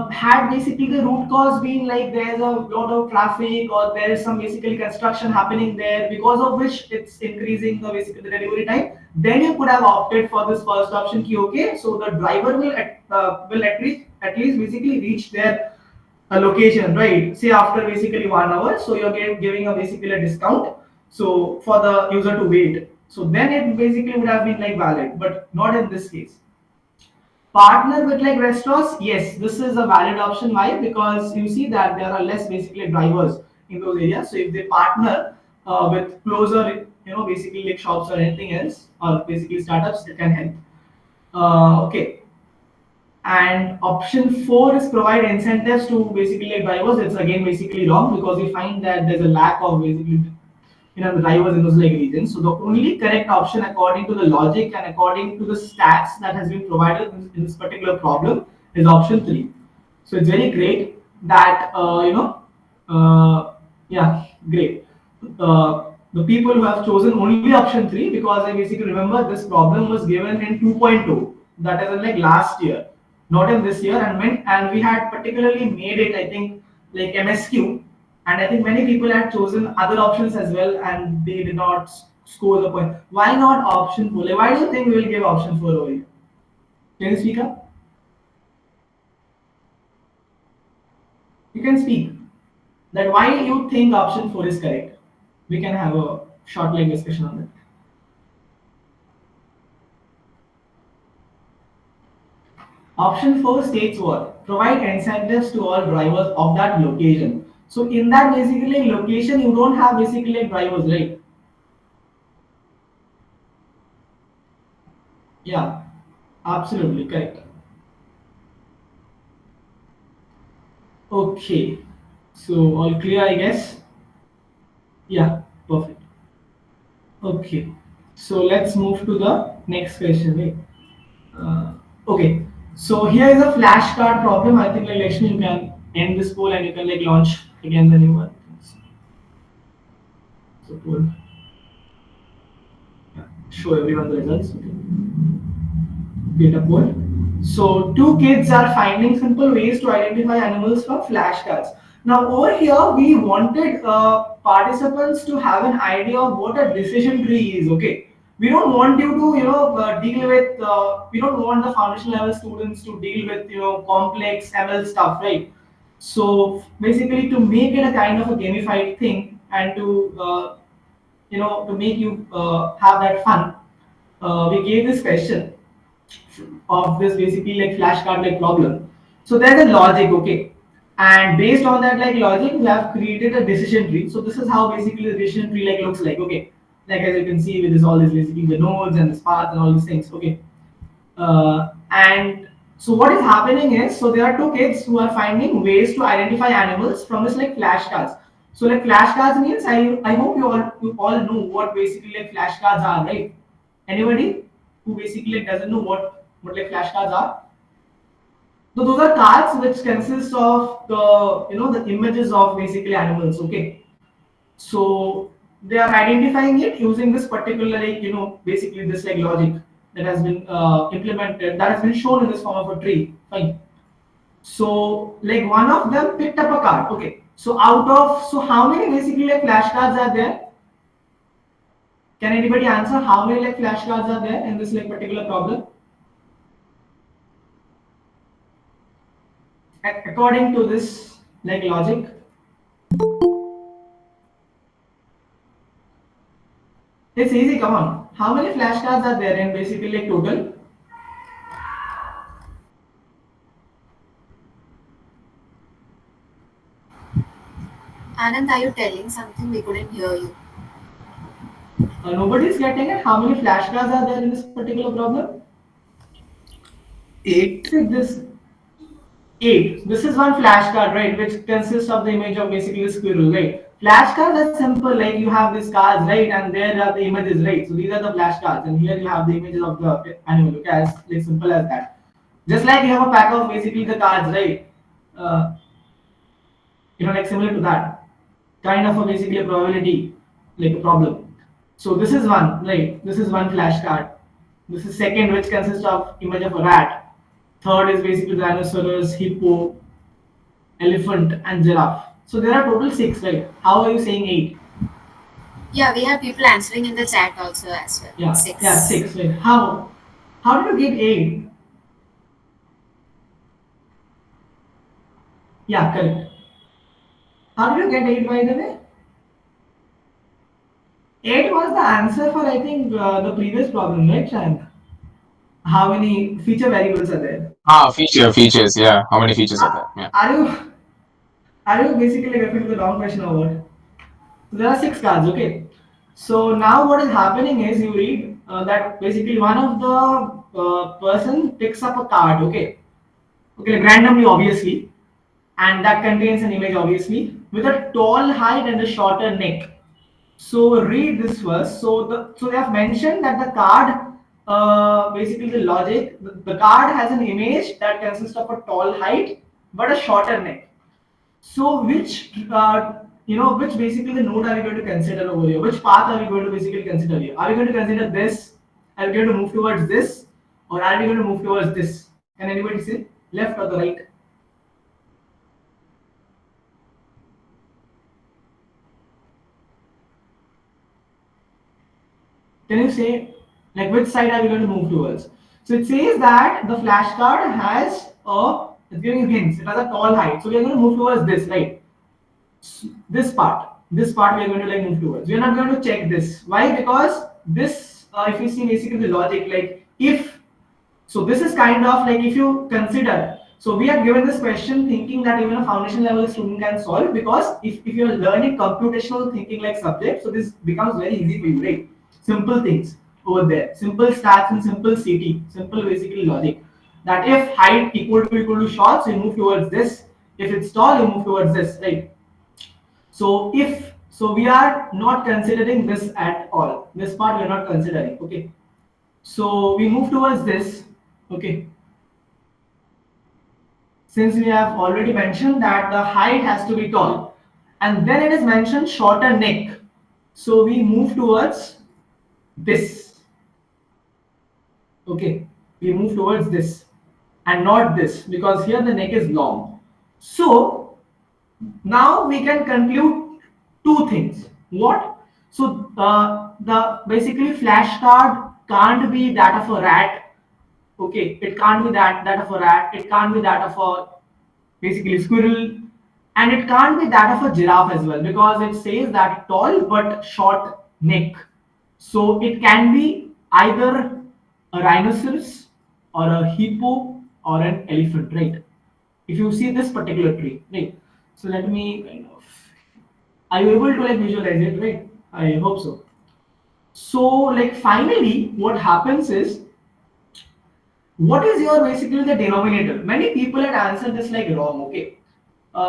had basically the root cause been like there's a lot of traffic or there is some basically construction happening there, because of which it's increasing the basically the delivery time, then you could have opted for this first option key. Okay, so the driver will at least basically reach their location, right? Say after basically 1 hour, so you're giving a basically a discount, so for the user to wait. So then it basically would have been like valid, but not in this case. Partner with like restaurants, yes, this is a valid option. Why? Because you see that there are less basically drivers in those areas. So if they partner with closer, basically like shops or anything else, or basically startups, it can help. Okay, and option four is provide incentives to basically like drivers. It's again basically wrong, because we find that there's a lack of basically the drivers in those like regions. So the only correct option according to the logic and according to the stats that has been provided in this particular problem is option three. So it's very great that yeah, great. the people who have chosen only option 3, because I basically remember this problem was given in 2.0, that is in like last year, not in this year, and we had particularly made it, I think, like MSQ, and I think many people had chosen other options as well, and they did not score the point. Why not option 4? Like, why do you think we will give option 4 over here? Can you speak up? You can speak. That why you think option 4 is correct. We can have a short like discussion on that. Option 4 states what? Provide incentives to all drivers of that location. So in that basically location, you don't have basically like drivers, right? Yeah, absolutely correct. Okay, so all clear, I guess. Yeah, perfect. Okay, so let's move to the next question. Right? Okay, so here is a flashcard problem. I think like Lakshmi, you can end this poll and you can like launch again the new one. So poll, yeah, show everyone the results. Okay. Data point. So two kids are finding simple ways to identify animals from flashcards. Now over here we wanted participants to have an idea of what a decision tree is. Okay, we don't want you to deal with. We don't want the foundation level students to deal with complex ML stuff, right? So basically to make it a kind of a gamified thing and to to make you have that fun, we gave this question of this basically like flashcard like problem. So there's a logic, okay, and based on that like logic, we have created a decision tree. So this is how basically the decision tree like looks like, okay, like as you can see with this all this basically the nodes and this path and all these things, okay. And so what is happening is, so there are two kids who are finding ways to identify animals from this like flashcards. So like flashcards means I hope you all know what basically like flashcards are, right? Anybody who basically like, doesn't know what like flashcards are? So those are cards which consist of the the images of basically animals. Okay, so they are identifying it using this particular like basically this like logic that has been implemented, that has been shown in this form of a tree. Fine. So like one of them picked up a card. Okay. So out of, so how many basically like flashcards are there? Can anybody answer how many like flashcards are there in this like particular problem? According to this like logic, it's easy. Come on. How many flashcards are there in basically like total? Anand, are you telling something? We couldn't hear you. Nobody's getting it. How many flashcards are there in this particular problem? 8. See this 8. This is one flashcard, right, which consists of the image of basically the squirrel, right? Flashcards are simple, like you have these cards, right, and there are the images, right? So these are the flashcards, and here you have the images of the animal. Okay, as like simple as that. Just like you have a pack of basically the cards, right? Uh, like similar to that, kind of a basically a probability, like a problem. So this is one, right? This is one flashcard. This is second, which consists of image of a rat. Third is basically rhinoceros, hippo, elephant, and giraffe. So there are total six, right? How are you saying eight? Yeah, we have people answering in the chat also as well. Yeah, Six. six, right? How? How did you get eight? Yeah, correct. How did you get eight by the way? Eight was the answer for I think the previous problem, right, Shank? How many feature variables are there? Features. Yeah. How many features are there? Are, Yeah. are you are you basically referring to the wrong question or what? So there are six cards, okay. So now what is happening is you read that basically one of the person picks up a card, okay, like randomly, obviously, and that contains an image, obviously, with a tall height and a shorter neck. So read this first. So they have mentioned that the card, basically the logic, the card has an image that consists of a tall height but a shorter neck. So which which basically the node are we going to consider over here? Which path are we going to basically consider here? Are we going to consider this? Are we going to move towards this? Or are we going to move towards this? Can anybody say left or the right? Can you say like which side are we going to move towards? So it says that the flashcard has it's giving hints. It has a tall height. So we are going to move towards this, right? This part we are going to like move towards. We are not going to check this. Why? Because this, if you see basically the logic, like if so this is kind of like if you consider, so we are given this question thinking that even a foundation level student can solve, because if you're learning computational thinking like subject, so this becomes very easy for you, right? Simple things over there, simple stats and simple CT, simple basically logic. That if height equal to short, so you move towards this. If it's tall, you move towards this, right? So if so, we are not considering this at all. This part we are not considering. Okay. So we move towards this. Okay. Since we have already mentioned that the height has to be tall, and then it is mentioned shorter neck. So we move towards this. Okay. We move towards this and not this, because here the neck is long. So now we can conclude two things. What? So the basically flashcard can't be that of a rat. Okay, it can't be that of a rat. It can't be that of a basically squirrel, and it can't be that of a giraffe as well, because it says that tall but short neck. So it can be either a rhinoceros or a hippo or an elephant, right? If you see this particular tree, right? So let me kind of, are you able to like visualize it, right? I hope so. So like finally what happens is, what is your basically the denominator? Many people had answered this like wrong. Okay,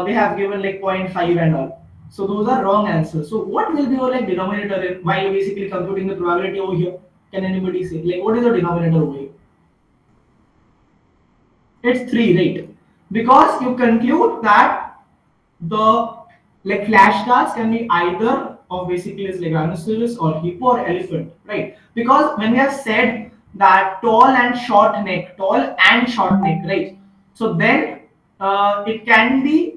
they have given like zero point 0.5 and all, so those are wrong answers. So what will be your like denominator while basically computing the probability over here? Can anybody say like what is your denominator over here? It's 3, right? Because you conclude that the like flashcards can be either of basically is like rhinoceros or hippo or elephant, right? Because when we have said that tall and short neck, right? So then it can be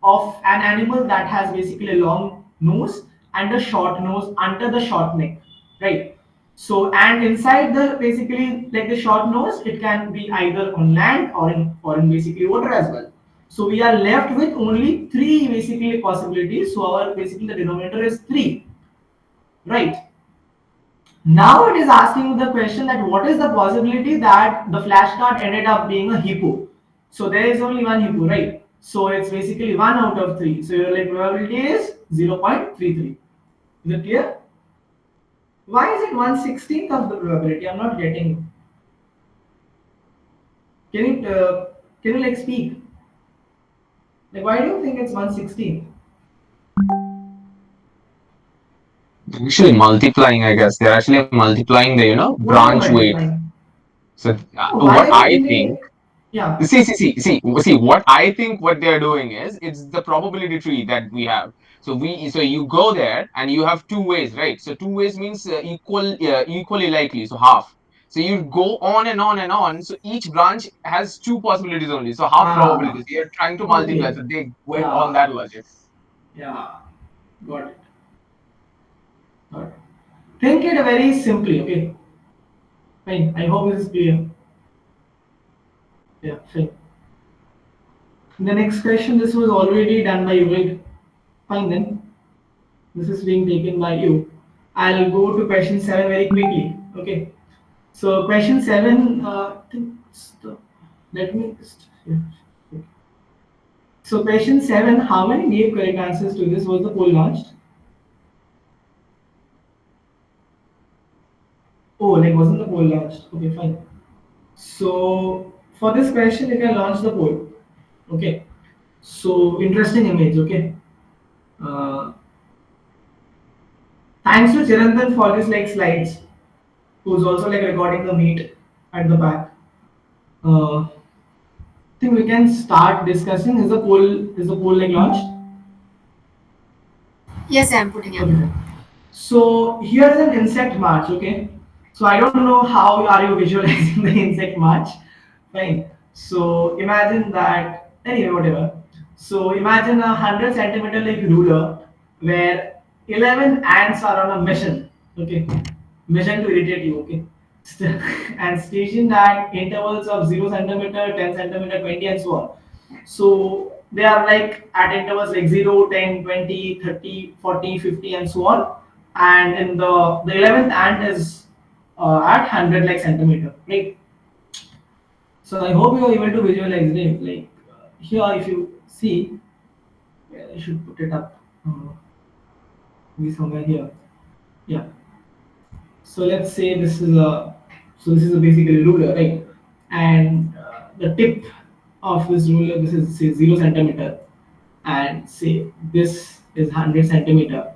of an animal that has basically a long nose and a short nose under the short neck, right? So and inside the basically like the short nose, it can be either on land or in basically water as well. So we are left with only three basically possibilities. So our basically the denominator is three, right? Now it is asking the question that what is the possibility that the flashcard ended up being a hippo? So there is only one hippo, right? So it's basically 1 out of 3. So your like probability is 0.33. Is it clear? Why is it 1/16th of the probability? I'm not getting it. Can you can you like speak? Like why do you think it's 1/16th? Actually multiplying, I guess. They're actually multiplying the, What are you branch weight. multiplying? So Oh, what why are you I think, thinking? Yeah. see, what I think what they're doing is it's the probability tree that we have. So you go there and you have two ways, right? So two ways means equally likely, so half. So you go on and on and on. So each branch has two possibilities only. So half Ah. probabilities. You're trying to multiply. Okay. So they went on Yeah. that logic. Yeah. Got it. Got it. Think it very simply. Okay. Fine. I hope this is clear. Yeah. Fine. The next question. This was already done by you, right? Fine then. This is being taken by you. I'll go to question 7 very quickly. Okay. So question 7. Let me just. Yeah. So question 7. How many gave correct answers to this? Was the poll launched? Oh, like wasn't the poll launched? Okay, fine. So for this question, you can launch the poll. Okay. So interesting image. Okay. Uh, Thanks to Chirantan for this like slides, who's also like recording the meet at the back. I think we can start discussing. Is the poll like launched? Yes, I'm putting up. Okay, fine. So here is an insect march. Okay. So I don't know how are you visualizing the insect march. Fine. So imagine that anyway, whatever. So imagine a 100 centimeter like ruler where 11 ants are on a mission. Okay. Mission to irritate you. Okay. And stationed at intervals of 0 centimeter, 10 centimeter, 20, and so on. So they are like at intervals like 0, 10, 20, 30, 40, 50, and so on. And in the 11th ant is at 100 like centimeter, right? So I hope you are able to visualize it. Like here, if you see, I should put it up. Maybe somewhere here. Yeah. So let's say this is a basically ruler, right? And the tip of this ruler, this is say 0 centimeter, and say this is 100 centimeter,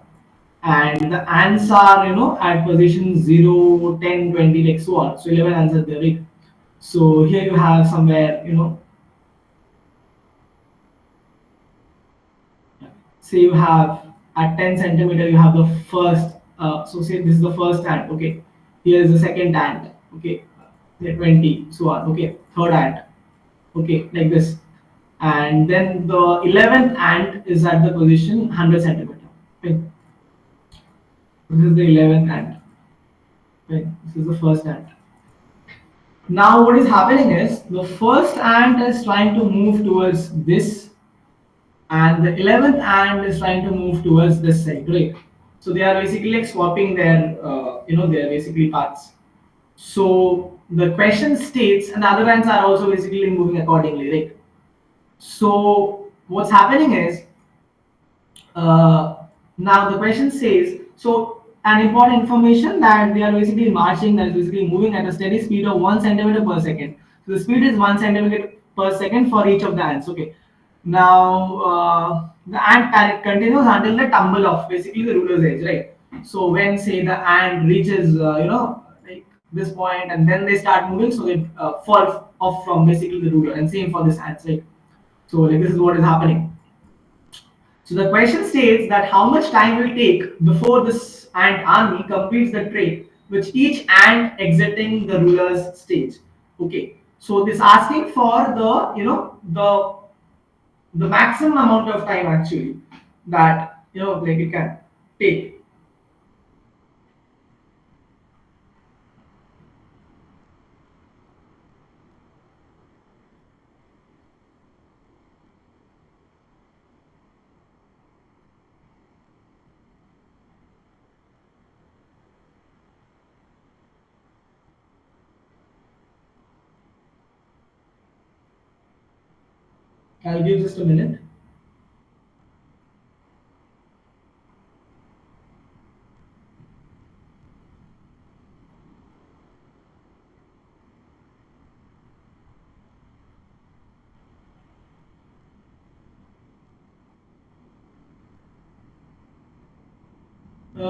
and the ants are at position 0, 10, 20, like so on. So 11 ants are there, right? So here you have somewhere say you have at 10 centimeter you have the first so say this is the first ant, okay, here is the second ant, okay, say 20, so on, okay, third ant, okay, like this, and then the 11th ant is at the position 100 centimeter, okay. This is the 11th ant, okay. This is the first ant. Now what is happening is the first ant is trying to move towards this, and the 11th ant is trying to move towards this side, right? So they are basically like swapping their their basically paths. So the question states, and the other ants are also basically moving accordingly, right? So what's happening is uh, now the question says, so an important information that they are basically marching, that is basically moving at a steady speed of 1 centimeter per second. So the speed is 1 centimeter per second for each of the ants. Okay. Now the ant continues until the tumble off, basically the ruler's edge, right? So when say the ant reaches, like this point, and then they start moving, so they fall off from basically the ruler, and same for this ants, right? So like this is what is happening. So the question states that how much time will take before this ant army completes the trek, with each ant exiting the ruler's stage. Okay. So this asking for the the maximum amount of time actually that like it can take. I'll give just a minute.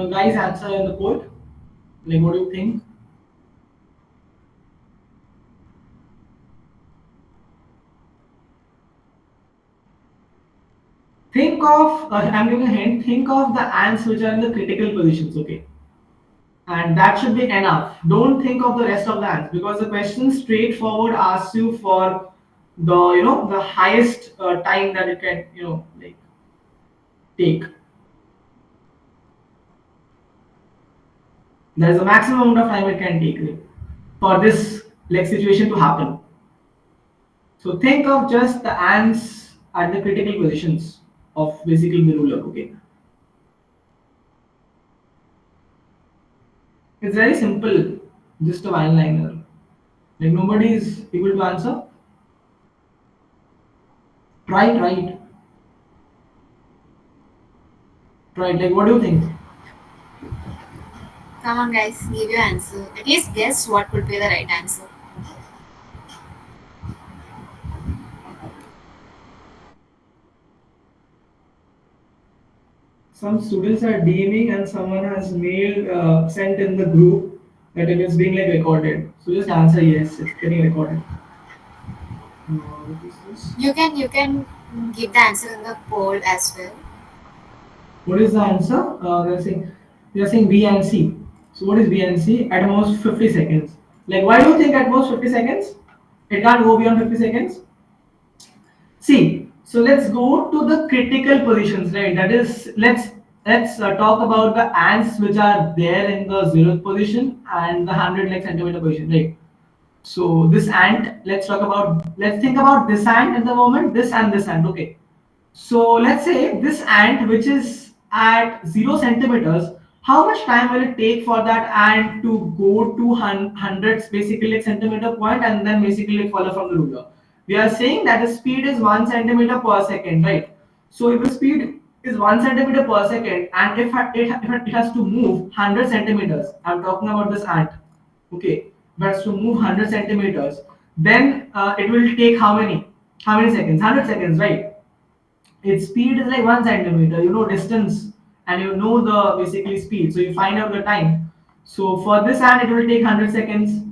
Guys, answer in the poll. Like, what do you think? Think of, I'm giving a hint, think of the ants which are in the critical positions, okay? And that should be enough. Don't think of the rest of the ants because the question straightforward asks you for the, the highest time that it can, like take. There is a maximum amount of time it can take for this like situation to happen. So think of just the ants at the critical positions of basically the ruler, okay? It's very simple, just a one liner. Like nobody is able to answer. Try it. Try it. Like what do you think? Come on, guys, give your answer. At least guess what could be the right answer. Some students are DMing and someone has mailed sent in the group that it is being like recorded. So just answer yes, it's getting recorded. What is this? You can give the answer in the poll as well. What is the answer? They're saying B and C. So what is B and C? At most 50 seconds. Like why do you think at most 50 seconds? It can't go beyond 50 seconds. See, so let's go to the critical positions, right? That is, let's talk about the ants which are there in the 0th position and the 100 like centimeter position, right? So this ant, let's think about this ant at the moment, this and this ant. Okay. So let's say this ant which is at 0 centimeters, how much time will it take for that ant to go to hundreds basically like centimeter point and then basically like follow from the ruler? We are saying that the speed is 1 centimeter per second, right? So if the speed is 1 centimeter per second and if it has to move 100 centimeters, I'm talking about this ant, okay, but has to move 100 centimeters, then it will take how many seconds? 100 seconds, right? Its speed is like 1 centimeter, you know distance, and you know the basically speed, so you find out the time. So for this hand it will take 100 seconds.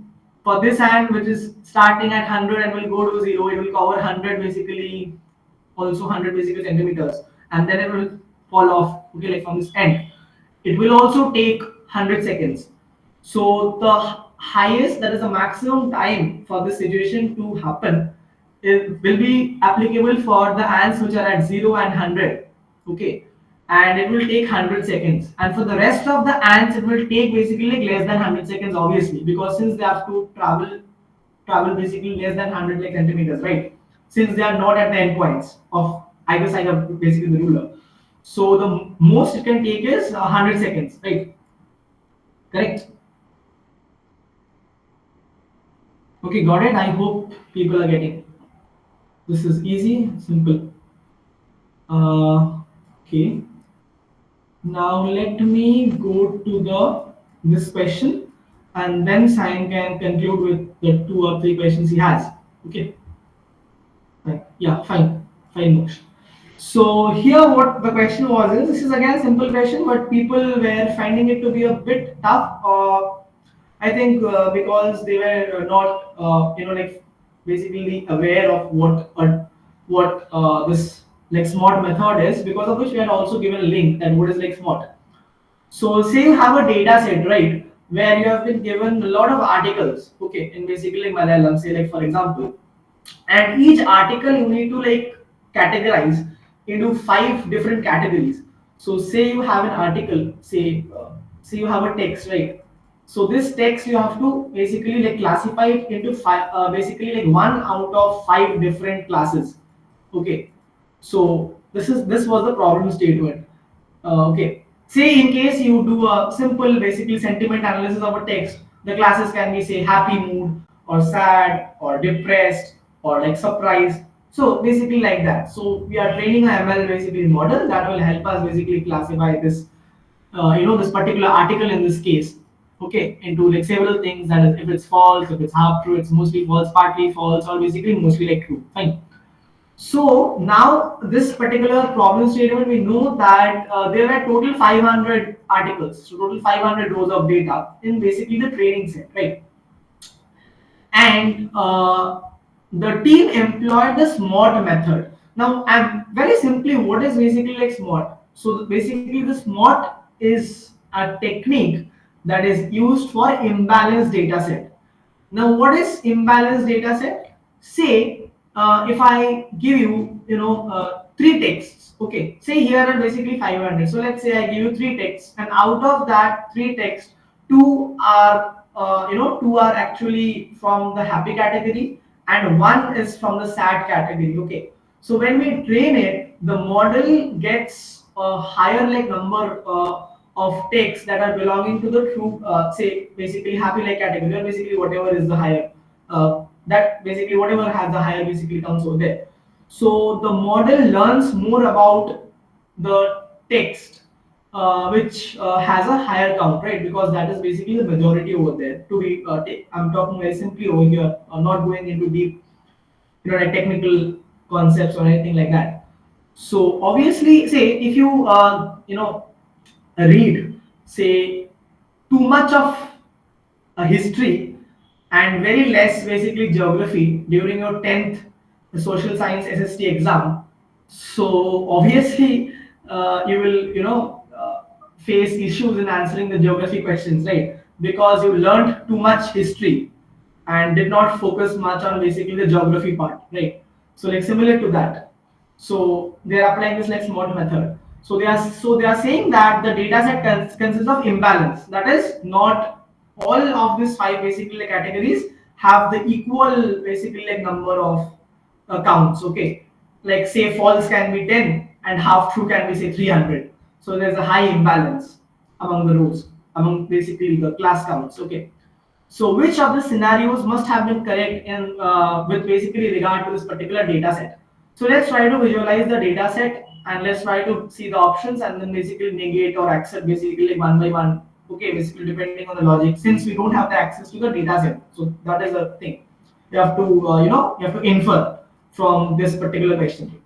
For this hand which is starting at 100 and will go to 0, it will cover 100 basically, also 100 basically centimeters, and then it will fall off, okay, like from this end. It will also take 100 seconds. So the highest, that is the maximum time for this situation to happen, it will be applicable for the ants which are at 0 and 100, okay, and it will take 100 seconds. And for the rest of the ants it will take basically like less than 100 seconds, obviously, because since they have to travel basically less than 100 like centimeters, right? Since they are not at the endpoints of either side of basically the ruler. So the most it can take is 100 seconds, right? Correct. Okay, got it. I hope people are getting. This is easy, simple. Okay. Now let me go to the this question, and then Sain can conclude with the 2 or 3 questions he has. Okay. Fine. Yeah, fine. Fine, Moksh. So here what the question was is, this is again a simple question, but people were finding it to be a bit tough. I think because they were not, like basically aware of what this like SMOT method is, because of which we had also given a link that what is like SMOT. So say you have a data set, right, where you have been given a lot of articles, okay, in basically Malayalam, say like for example, and each article you need to like categorize into 5 different categories. So say you have an article, say you have a text, right? So this text you have to basically like classify it into five, basically like 1 out of 5 different classes, okay. So this was the problem statement. Okay. Say in case you do a simple basically sentiment analysis of a text, the classes can be say happy mood or sad or depressed or like surprised. So basically like that. So we are training a ML basically model that will help us basically classify this, this particular article in this case, okay, into like several things. That is, if it's false, if it's half true, it's mostly false, partly false, or basically mostly like true. Fine. So now this particular problem statement, we know that there were total 500 articles, so total 500 rows of data in basically the training set, right? And the team employed the SMOT method. Now, and very simply, what is basically like SMOT? So basically, the SMOT is a technique that is used for imbalanced data set. Now, what is imbalanced data set? Say, if I give you, 3 texts. Okay, say here are basically 500. So let's say I give you 3 texts, and out of that 3 texts, two are actually from the happy category, and one is from the sad category. Okay, so when we train it, the model gets a higher like number of texts that are belonging to the true, say basically happy like category, or basically whatever is the higher, that basically whatever has the higher basically comes over there. So the model learns more about the text which has a higher count, right? Because that is basically the majority over there. To be, I'm talking very simply over here, not going into deep, like technical concepts or anything like that. So obviously, say if you, read, say, too much of a history and very less basically geography during your 10th social science SST exam, so obviously you will face issues in answering the geography questions, right? Because you learned too much history and did not focus much on basically the geography part, right? So like similar to that. So they are applying this like SMART method. So they are saying that the data set consists of imbalance. That is, not all of these five basically like categories have the equal basically like number of counts. Okay, like say false can be 10 and half true can be say 300. So there's a high imbalance among the rows, among basically the class counts. Okay, so which of the scenarios must have been correct in with basically regard to this particular data set? So let's try to visualize the data set and let's try to see the options and then basically negate or accept basically like one by one. Okay, basically depending on the logic. Since we don't have the access to the data set, so that is a thing. You have to you have to infer from this particular question.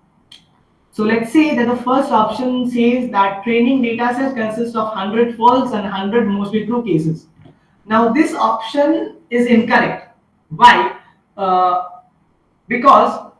So let's say that the first option says that training data set consists of 100 false and 100 mostly true cases. Now this option is incorrect. Why? Because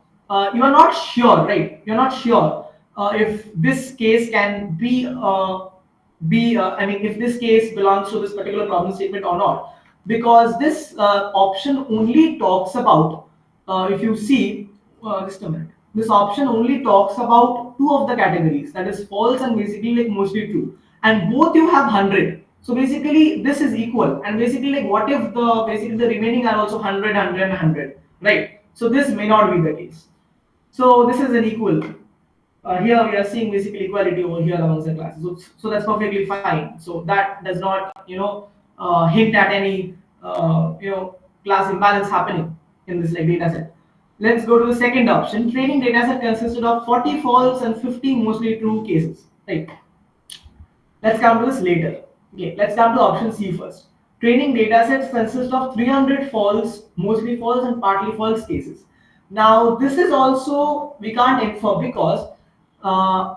you are not sure, right? You're not sure if this case can be I mean if this case belongs to this particular problem statement or not, because this option only talks about if you see just a minute, this option only talks about two of the categories, that is false and basically like mostly true, and both you have 100. So basically this is equal, and basically like what if the basically the remaining are also 100, 100 and 100, right? So this may not be the case. So this is an equal. Here we are seeing basically equality over here amongst the classes. So that's perfectly fine. So that does not hint at any class imbalance happening in this like data set. Let's go to the second option. Training data set consisted of 40 false and 50 mostly true cases. Right. Let's come to this later. Okay, let's come to option C first. Training datasets consist of 300 false, mostly false, and partly false cases. Now, this is also we can't infer because uh,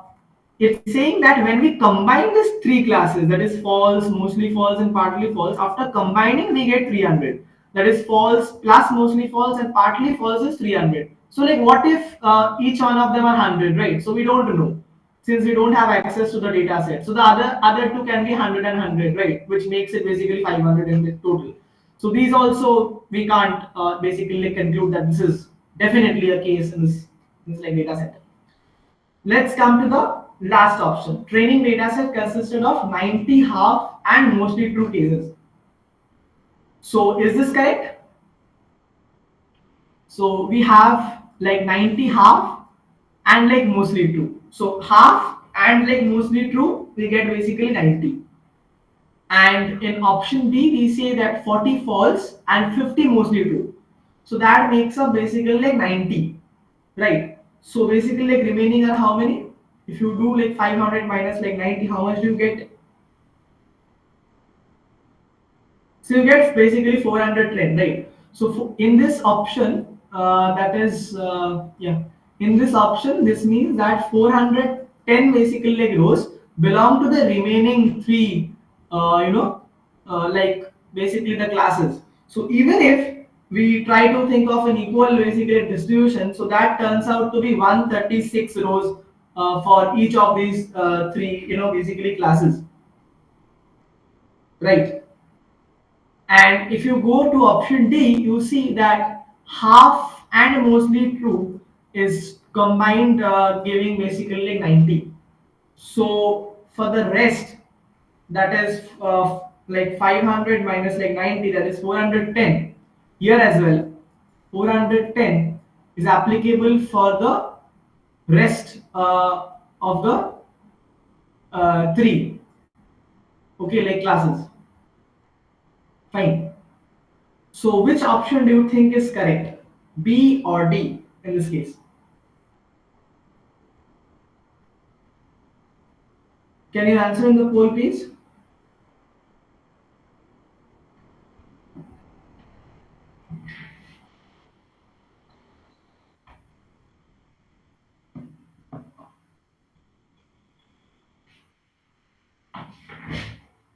it's saying that when we combine these three classes, that is false, mostly false, and partly false, after combining we get 300. That is false plus mostly false and partly false is 300. So, like, what if each one of them are 100, right? So we don't know since we don't have access to the data set. So the other two can be 100 and 100, right? Which makes it basically 500 in the total. So these also we can't basically like conclude that this is definitely a case in this like data set. Let's come to the last option. Training data set consisted of 90 half and mostly true cases. So is this correct? So we have like 90 half and like mostly true. So half and like mostly true, we get basically 90. And in option B, we say that 40 false and 50 mostly true. So that makes up basically like 90, right? So basically like remaining are how many? If you do like 500 minus like 90, how much do you get? So you get basically 410, right? So in this option, that is, yeah, in this option, this means that 410 basically like rows belong to the remaining three, like basically the classes. So even if we try to think of an equal basically distribution, so that turns out to be 136 rows for each of these three, basically classes, right? And if you go to option D, you see that half and mostly true is combined, giving basically like 90. So for the rest, that is like 500 minus like 90, that is 410. Here as well, 410 is applicable for the rest of the three, okay, like classes. Fine. So which option do you think is correct? B or D in this case? Can you answer in the poll, please?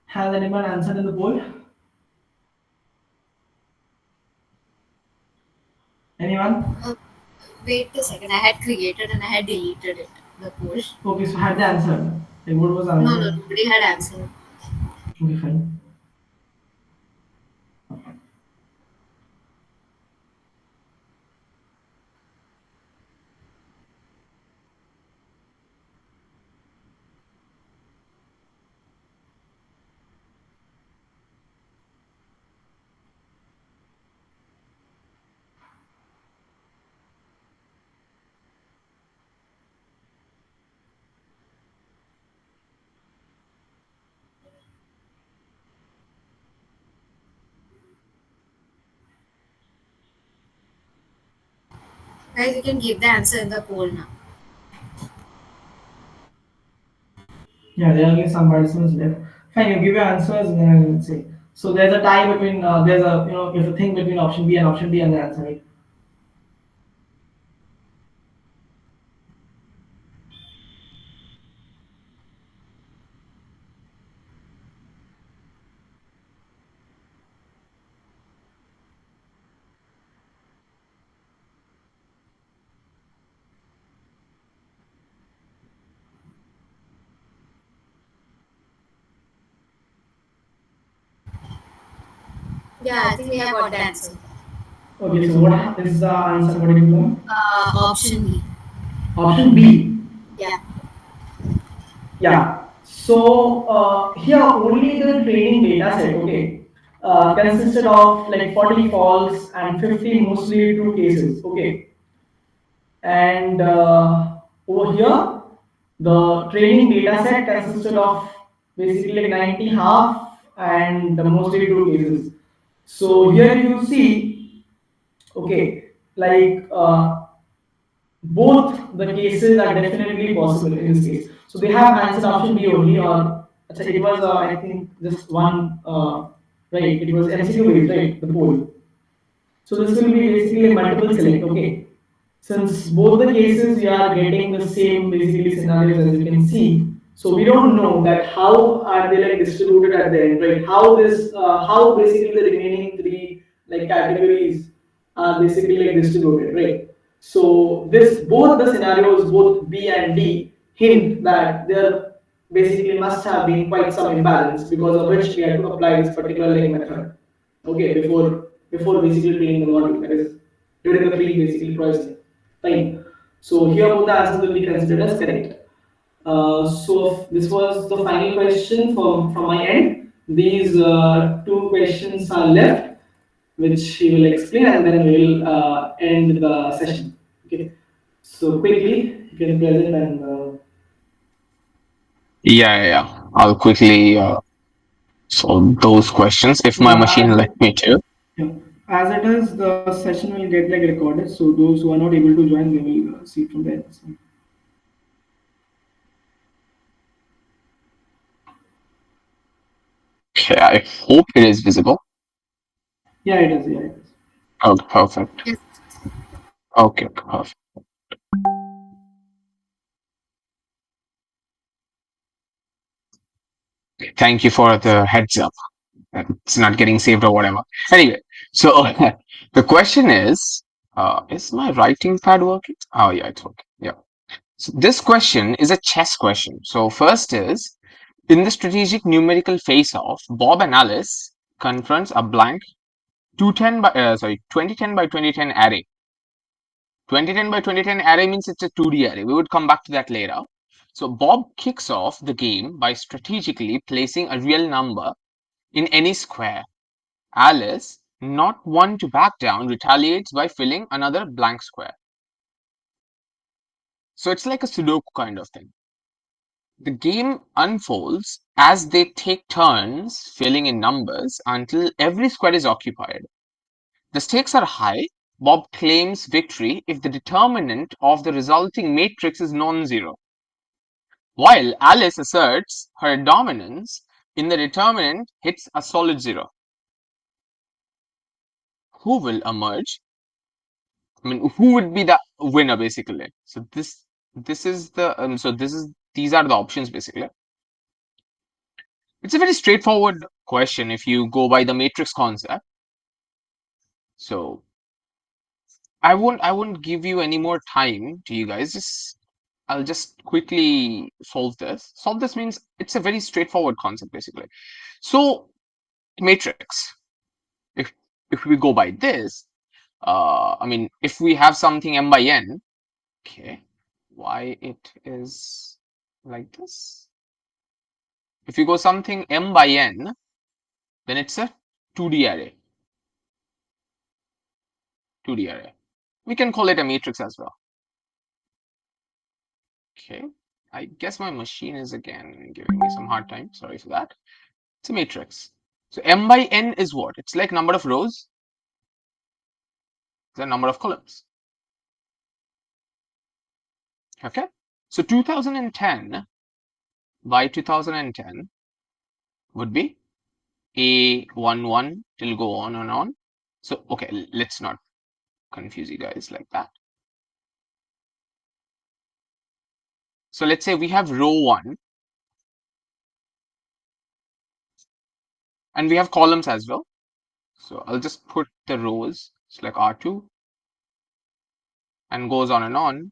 Has anyone answered in the poll? Anyone? Uh, Wait a second. I had created and I had deleted it. the poll. Okay, so had the answer. Like what was the No, answer? no, nobody had answered. Okay, fine. Guys, you can give the answer in the poll now. Yeah, there are only some participants left. Fine, you give your answers and then I'll say. So there's a tie between there's a you have to think between option B and option D and the answer, right? Yeah, I think we have got the answer. Okay, so what is the answer according to them? Option B. Option B. Yeah. Yeah. So here only the training data set, okay, consisted of like 40 false and 50 mostly true cases, okay. And over here, the training data set consisted of basically like 90 half and the mostly true cases. So here if you see, okay, like both the cases are definitely possible in this case. So they have answered option B only, or it was I think just one right. It was MCQ based, right? The poll. So this will be basically like multiple select. Okay, since both the cases we are getting the same basically scenarios as you can see. So we don't know that how are they like distributed at the end, right? How basically the remaining three like categories are basically like distributed, right? So this both the scenarios, both B and D, hint that there basically must have been quite some imbalance because of which we had to apply this particular like method. Okay, before basically training the model, that is during the pre basically processing. Fine. So here both the answers will be considered as correct. So this was the final question from my end. These two questions are left, which he will explain, and then we will end the session. Okay. So quickly, you can present and Yeah. I'll quickly solve those questions if my yeah, machine let me to. yeah. As it is, the session will get like recorded. So those who are not able to join, they will see it from there. So, Okay, I hope it is visible. yeah, it is. Yeah, it is. Oh, perfect. Yes. Okay, perfect. Thank you for the heads up. It's not getting saved or whatever. Anyway, so the question is my writing pad working? Oh, yeah, it's working. Yeah. So this question is a chess question. So first is, in the strategic numerical face-off, Bob and Alice confronts a blank 2010 by 2010 array. 2010 by 2010 array means it's a 2D array. We would come back to that later. So Bob kicks off the game by strategically placing a real number in any square. Alice, not one to back down, retaliates by filling another blank square. So it's like a Sudoku kind of thing. The game unfolds as they take turns filling in numbers until every square is occupied. The stakes are high. Bob claims victory if the determinant of the resulting matrix is non-zero, while Alice asserts her dominance in the determinant hits a solid zero. Who will emerge? I mean, who would be the winner basically? So this is the these are the options basically. It's a very straightforward question if you go by the matrix concept. So I won't give you any more time to you guys. Just I'll just quickly solve this. Solve this means it's a very straightforward concept, basically. So matrix, if we go by this, I mean, if we have something m by n, okay, why it is like this? If you go something m by n, then it's a 2D array. 2D array. We can call it a matrix as well. Okay, I guess my machine is again giving me some hard time. Sorry for that. It's a matrix. So m by n is what? It's like number of rows, the number of columns. Okay, so 2010 by 2010 would be A11 till go on and on. So okay, let's not confuse you guys like that. So let's say we have row 1 and we have columns as well. So I'll just put the rows. It's like R2 and goes on and on.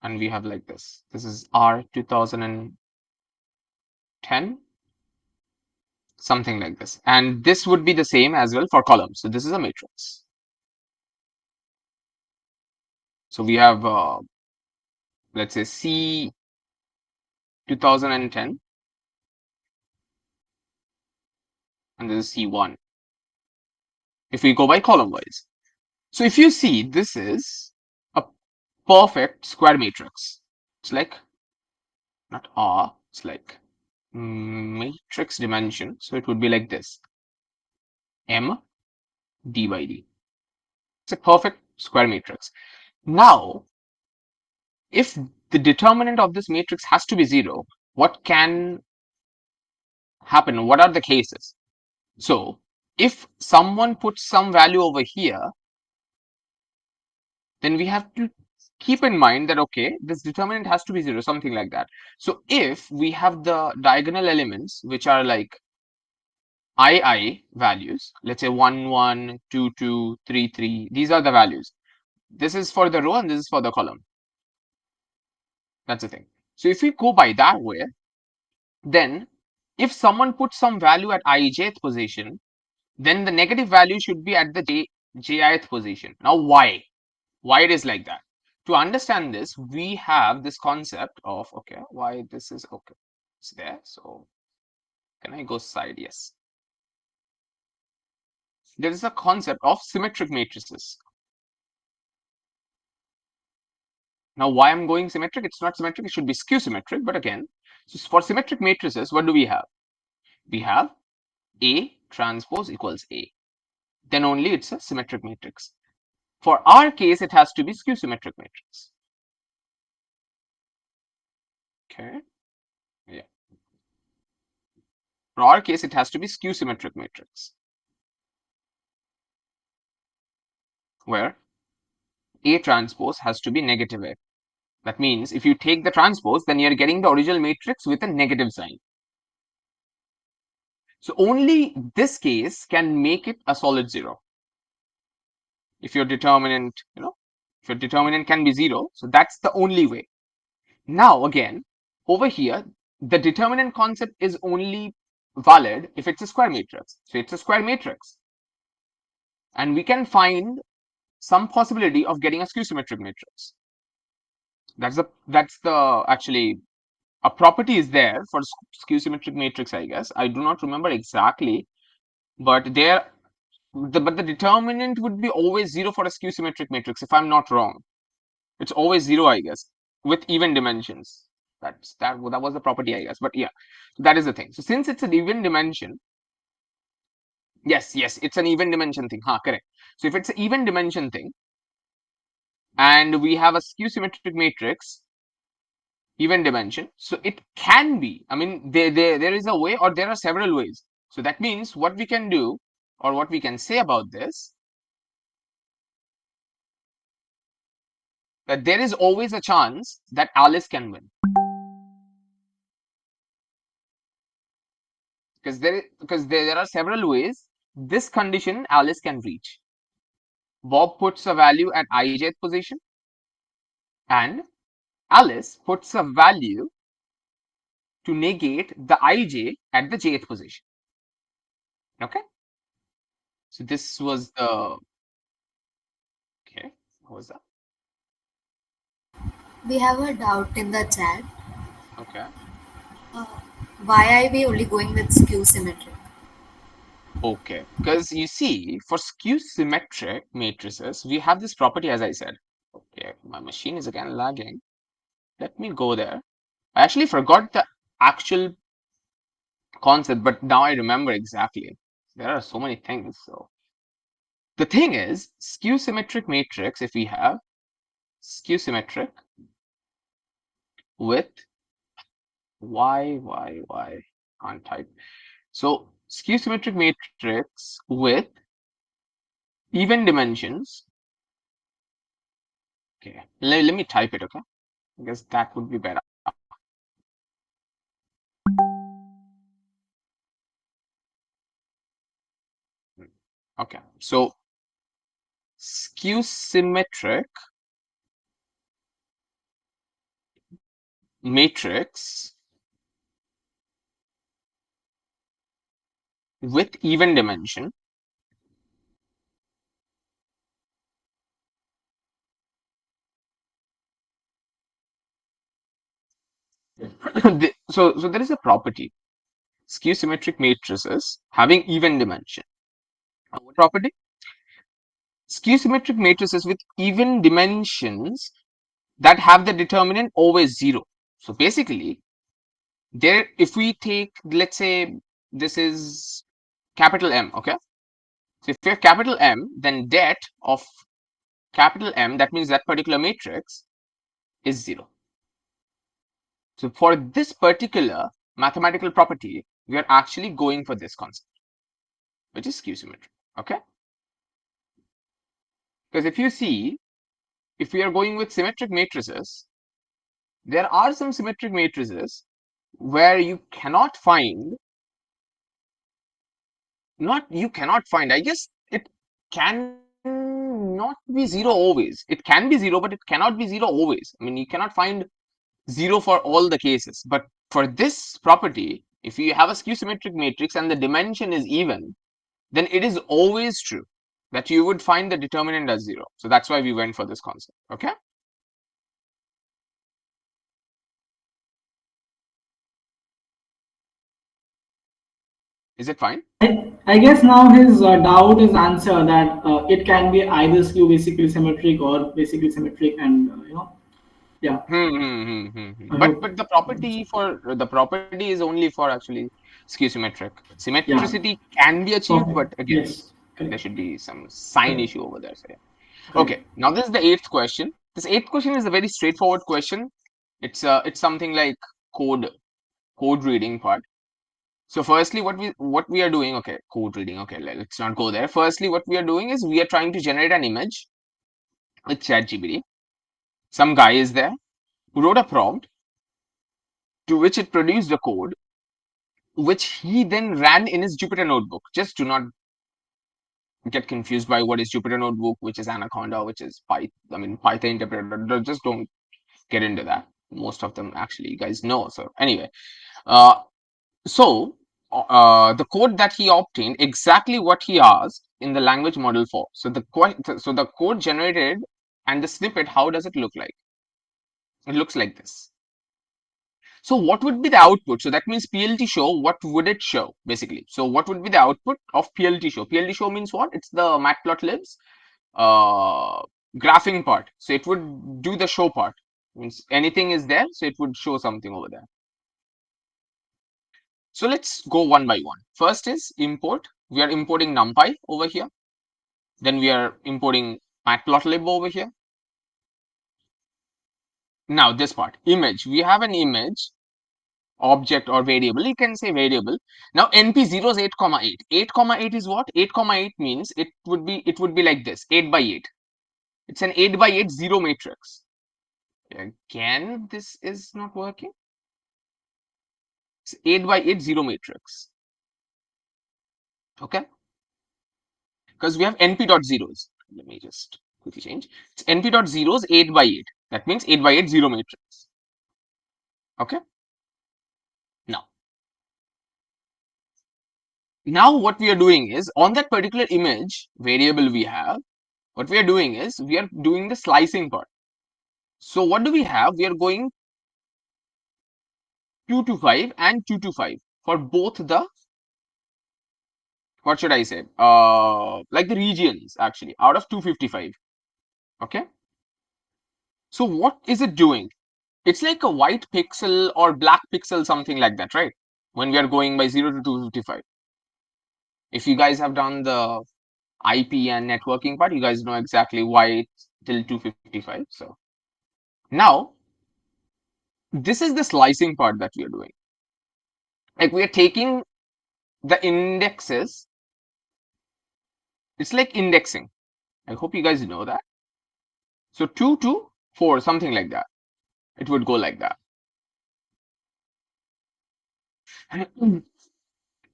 And we have like this. This is R 2010, something like this. And this would be the same as well for columns. So this is a matrix. So we have, let's say C 2010, and this is C1. If we go by column wise. So if you see, this is a perfect square matrix. It's like, not R, it's like matrix dimension. So it would be like this, M d by d. It's a perfect square matrix. Now, if the determinant of this matrix has to be 0, what can happen? What are the cases? So if someone puts some value over here, then we have to keep in mind that, okay, this determinant has to be 0, something like that. So if we have the diagonal elements, which are like I values, let's say 1, 1, 2, 2, 3, 3, these are the values. This is for the row and this is for the column. That's the thing. So if we go by that way, then if someone puts some value at ijth position, then the negative value should be at the jith position. Now, why? Why it is like that? To understand this, we have this concept of, okay, why this is okay. It's there. So can I go side? Yes. There is a concept of symmetric matrices. Now, why I'm going symmetric? It's not symmetric. It should be skew symmetric. But again, so for symmetric matrices, what do we have? We have A transpose equals A. Then only it's a symmetric matrix. For our case, it has to be skew symmetric matrix. Okay. Yeah. For our case, it has to be skew symmetric matrix, where A transpose has to be negative A. That means if you take the transpose, then you're getting the original matrix with a negative sign. So only this case can make it a solid 0. If your determinant, if your determinant can be 0, so that's the only way. Now again, over here, the determinant concept is only valid if it's a square matrix. So it's a square matrix. And we can find some possibility of getting a skew symmetric matrix. That's the actually a property is there for skew symmetric matrix, I guess. I do not remember exactly, but but the determinant would be always 0 for a skew symmetric matrix, if I'm not wrong. It's always 0, I guess, with even dimensions. That was the property, I guess. But yeah, that is the thing. So since it's an even dimension, yes, it's an even dimension thing. Correct. So if it's an even dimension thing, and we have a skew symmetric matrix, even dimension, so it can be, I mean, there is a way, or there are several ways. So that means what we can do, or what we can say about this, that there is always a chance that Alice can win, because there are several ways this condition Alice can reach. Bob puts a value at ijth position, and Alice puts a value to negate the ij at the jth position. Okay, so this was the okay. What was that? We have a doubt in the chat. Okay, Uh, why are we only going with skew symmetric? okay. Because you see, for skew symmetric matrices, we have this property, as I said. Okay, my machine is again lagging. Let me go there. I actually forgot the actual concept, but now I remember exactly. There are so many things. So the thing is, skew symmetric matrix, if we have skew symmetric with y, can't type. So skew symmetric matrix with even dimensions. Okay, let me type it. Okay, I guess that would be better. Okay, so skew symmetric matrix with even dimension. So there is a property, skew symmetric matrices having even dimension. What property? Skew symmetric matrices with even dimensions that have the determinant always zero. So basically, there, if we take, let's say, this is capital M, okay? So if you have capital M, then det of capital M, that means that particular matrix is zero. So for this particular mathematical property, we are actually going for this concept, which is skew symmetry, okay? Because if you see, if we are going with symmetric matrices, there are some symmetric matrices where you cannot find, not you cannot find, I guess it can not be zero always. It can be zero, but it cannot be zero always. I mean, you cannot find zero for all the cases. But for this property, if you have a skew symmetric matrix and the dimension is even, then it is always true that you would find the determinant as zero. So that's why we went for this concept. Okay. Is it fine? I guess now his doubt is answered that it can be either skew basically symmetric or basically symmetric, and yeah, I hope. But the property for the property is only for actually skew symmetric. Yeah, Symmetricity can be achieved, perfect. but again, Yes, there correct, should be some sign correct, issue over there. So yeah. correct. Okay, now this is the eighth question. This eighth question is a very straightforward question. It's something like code code reading part. So firstly, what we are doing, okay, code reading. Okay, let's not go there. Firstly, what we are doing is we are trying to generate an image with ChatGPT. Some guy is there who wrote a prompt to which it produced a code, which he then ran in his Jupyter notebook. Just do not get confused by what is Jupyter notebook, which is Anaconda, which is Python. I mean Python interpreter. Just don't get into that. Most of them actually you guys know. So anyway, uh, so the code that he obtained exactly what he asked in the language model for. So the code generated and the snippet. How does it look like? It looks like this. So what would be the output? So that means PLT show, what would it show basically? So what would be the output of PLT show? PLT show means what? It's the matplotlib's uh, graphing part. So it would do the show part. Means anything is there, so it would show something over there. So let's go one by one. First is import. We are importing NumPy over here. Then we are importing matplotlib over here. Now this part, image. We have an image object or variable, you can say variable. Now np0 is 8 comma 8. 8 comma 8 is what? 8 comma 8 means it would be like this, 8 by 8. It's an 8 by 8 zero matrix. Again, this is not working. It's 8 by 8 zero matrix. Okay, because we have np dot zeros. let me just quickly change. It's np dot zeros 8 by 8. That means 8 by 8 zero matrix. Okay. Now, what we are doing is on that particular image variable we have, what we are doing is we are doing the slicing part. So what do we have? We are going 2 to 5 and 2 to 5 for both the, what should I say? Like the regions actually out of 255. Okay. So what is it doing? It's like a white pixel or black pixel, something like that, right? When we are going by 0 to 255. If you guys have done the IP and networking part, you guys know exactly why it's till 255. So now this is the slicing part that we are doing. Like we are taking the indexes. It's like indexing. I hope you guys know that. So 2 to 4, something like that. It would go like that.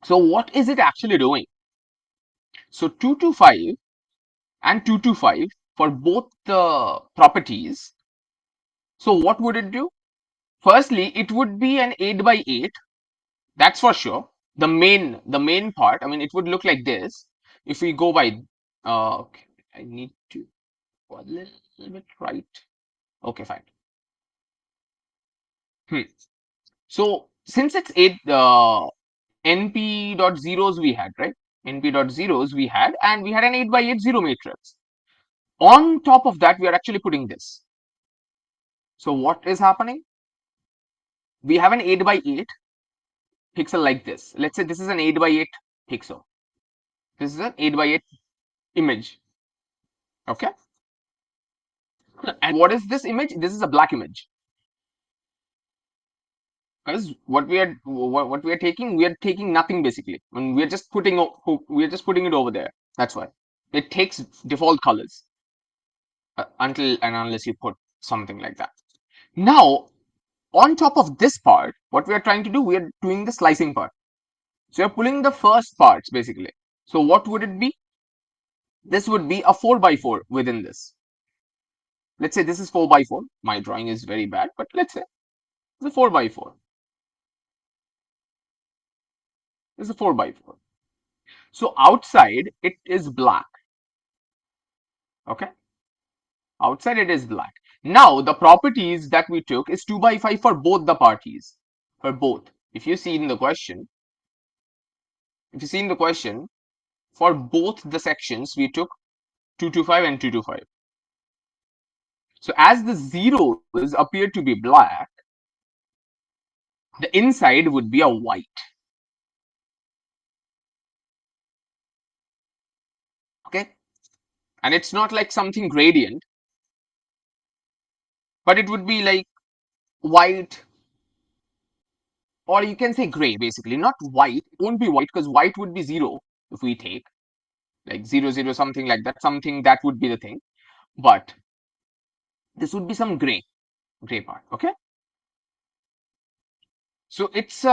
So what is it actually doing? So 2 to 5 and 2 to 5 for both the properties. So what would it do? Firstly, it would be an 8 by 8. That's for sure. The main part, I mean, it would look like this. If we go by, okay, I need to go a little bit right. Okay, fine. Hmm. So since it's 8, np dot zeros we had, right? Np dot zeros we had, and we had an 8 by 8 zero matrix. On top of that, we are actually putting this. So what is happening? We have an 8 by 8 pixel like this. Let's say this is an 8 by 8 pixel. This is an 8 by 8 image. Okay. And what is this image? This is a black image. Because what we are taking, we are taking nothing basically. And we are just putting it over there. That's why it takes default colors until and unless you put something like that. Now, on top of this part, what we are trying to do, we are doing the slicing part. So you're pulling the first parts basically. So what would it be? This would be a 4 by 4 within this. Let's say this is 4 by 4. My drawing is very bad, but let's say it's a 4 by 4. It's a 4 by 4. So outside it is black. Okay. Outside it is black. Now the properties that we took is 2 by 5 for both the parties. For both. If you see in the question, for both the sections, we took 2 to 5 and 2 to 5. So as the zeros appear to be black, the inside would be a white. Okay. And it's not like something gradient, but it would be like white, or you can say gray basically, not white. It won't be white because white would be 0 if we take like 0 0 something like that, something that would be the thing. But this would be some gray part. Okay. So it's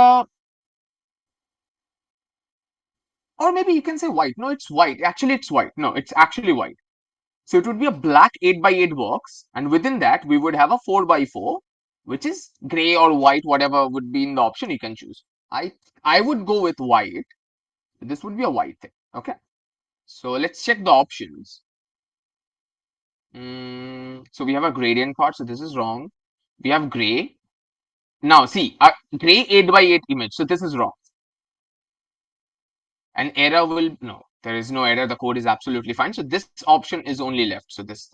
or maybe you can say white. No, it's white. Actually, it's white. No, it's actually white. So it would be a black 8 by 8 box, and within that we would have a 4 by 4, which is gray or white, whatever would be in the option you can choose. I would go with white. This would be a white thing. Okay. So let's check the options. So we have a gradient part. So this is wrong. We have gray. Now see a gray 8 by 8 image. So this is wrong. An error will no. There is no error. The code is absolutely fine. So this option is only left. So this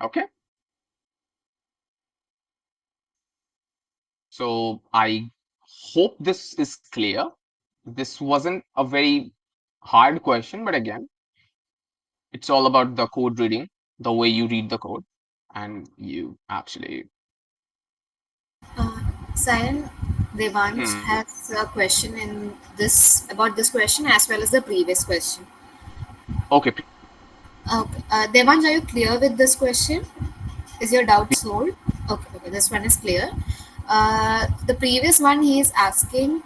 okay. So I hope this is clear. This wasn't a very hard question, but again, it's all about the code reading, the way you read the code, and you actually. Sayan, Devansh Hmm. has a question in this about this question as well as the previous question. Okay. Okay, Devansh, are you clear with this question? Is your doubt solved? Okay, okay, this one is clear. The previous one he is asking,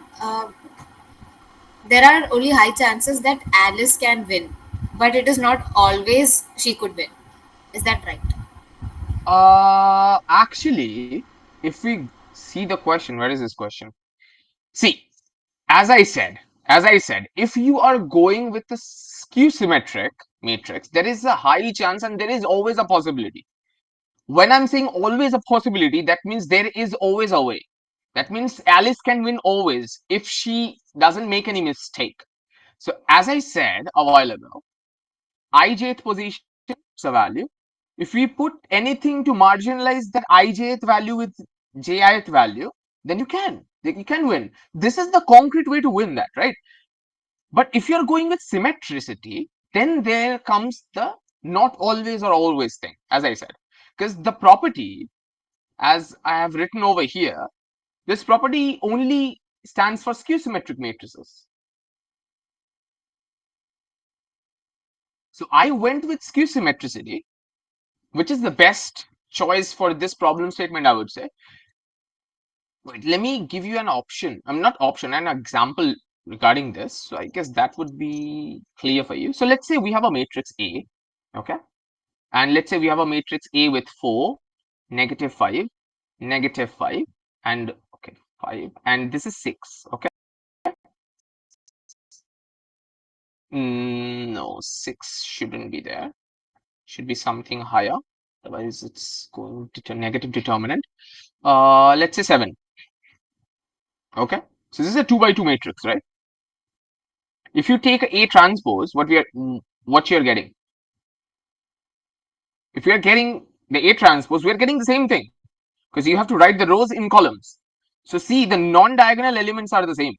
there are only high chances that Alice can win. but it is not always she could win. Is that right? Actually, if we see the question, where is this question? See, as I said, if you are going with the skew symmetric matrix, there is a high chance and there is always a possibility. When I'm saying always a possibility, that means there is always a way. That means Alice can win always if she doesn't make any mistake. So as I said a while ago, ijth position is a value. If we put anything to marginalize that ijth value with jith value, then you can win. This is the concrete way to win that, right? But if you're going with symmetricity, then there comes the not always or always thing, as I said. Because the property, as I have written over here, this property only stands for skew symmetric matrices. So I went with skew symmetricity, which is the best choice for this problem statement, I would say. Wait, let me give you an option. I'm not option, an example regarding this. So I guess that would be clear for you. So let's say we have a matrix A, okay? And let's say we have a matrix A with 4, -5, -5, and okay, 5, and this is 6, okay? No, 6 shouldn't be there. Should be something higher. Otherwise, it's going to negative determinant. Let's say 7. Okay. So this is a 2 by 2 matrix, right? If you take A transpose, what you're getting? If we are getting the A transpose, we are getting the same thing because you have to write the rows in columns. So see, the non-diagonal elements are the same,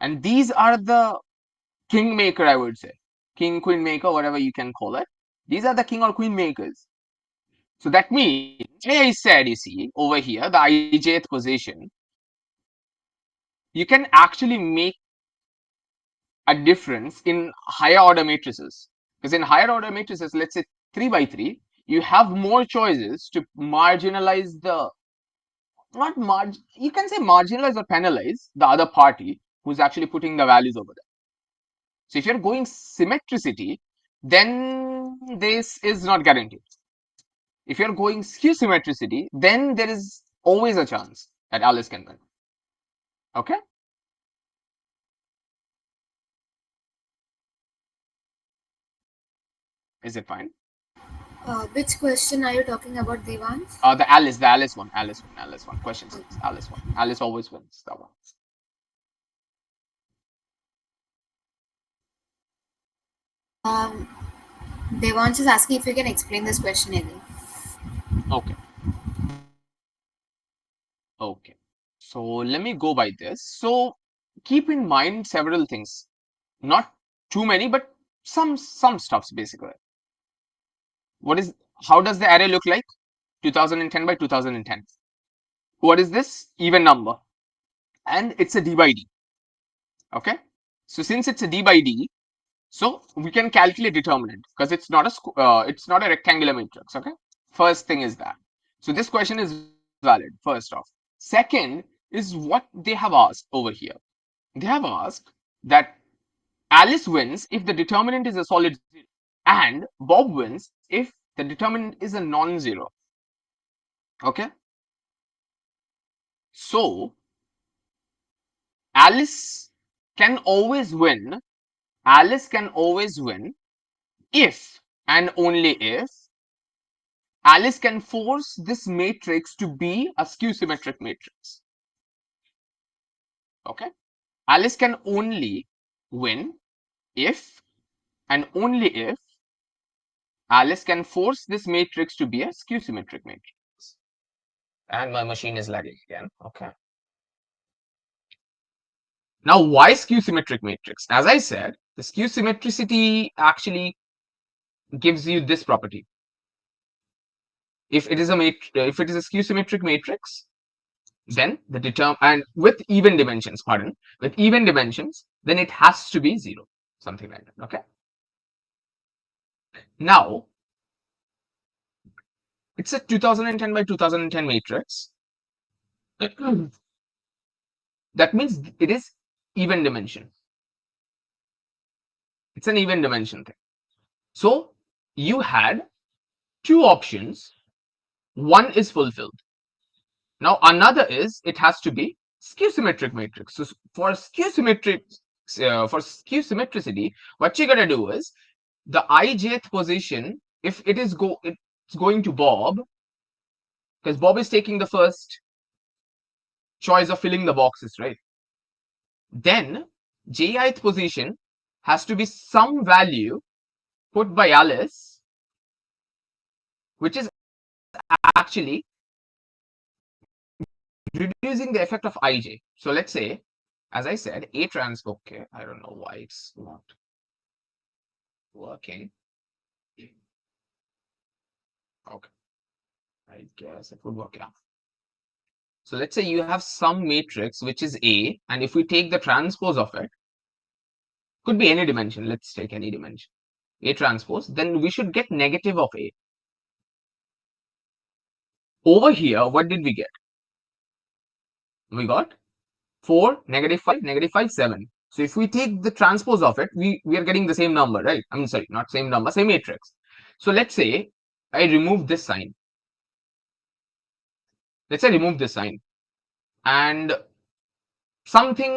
and these are the kingmaker, I would say, king, queen maker, whatever you can call it. These are the king or queen makers. So that means, I said, you see, over here, the ijth position, you can actually make a difference in higher order matrices. Because in higher order matrices, let's say 3 by 3, you have more choices to marginalize the, not marg, you can say marginalize or penalize the other party who's actually putting the values over there. So if you're going symmetricity, then this is not guaranteed. If you're going skew symmetricity, then there is always a chance that Alice can win. Okay? Is it fine? Which question are you talking about, Devansh? The Alice one. Question 6, Alice one. Alice always wins that one. Um, Devansh is asking if you can explain this question again. Okay. Okay. So let me go by this. So keep in mind several things. Not too many, but some stuffs basically. What is how does the array look like? 2010 by 2010. What is this? Even number. And it's a d by d. Okay. So since it's a d by d, so we can calculate determinant because it's not a rectangular matrix. Okay. First thing is that. So this question is valid. First off. Second is what they have asked over here. They have asked that Alice wins if the determinant is a solid 0, and Bob wins if the determinant is a non-zero. Okay. So Alice can always win. Alice can always win if and only if Alice can force this matrix to be a skew symmetric matrix. Okay. Alice can only win if and only if Alice can force this matrix to be a skew symmetric matrix. And my machine is lagging again. Okay. Now, why skew symmetric matrix? As I said, the skew symmetricity actually gives you this property. If it is a skew symmetric matrix, then the determ and with even dimensions, pardon, with even dimensions, then it has to be 0, something like that. Okay. Now it's a 2010 by 2010 matrix. That means it is even dimension. It's an even dimension thing. So you had two options. One is fulfilled. Now another is it has to be skew symmetric matrix. So for skew symmetricity, what you gotta do is the ijth position, if it's going to Bob, because Bob is taking the first choice of filling the boxes, right? Then jith position has to be some value put by Alice, which is actually reducing the effect of ij. So let's say, as I said, A transpose. Okay, I don't know why it's not working. Okay, I guess it would work. Yeah. So let's say you have some matrix which is A, and if we take the transpose of it, could be any dimension. Let's take any dimension. A transpose, then we should get negative of A. Over here, what did we get? We got 4, negative 5, 7. So if we take the transpose of it, we are getting the same number, right? I'm sorry, not same number, same matrix. So let's say I remove this sign. Let's say remove this sign. And something,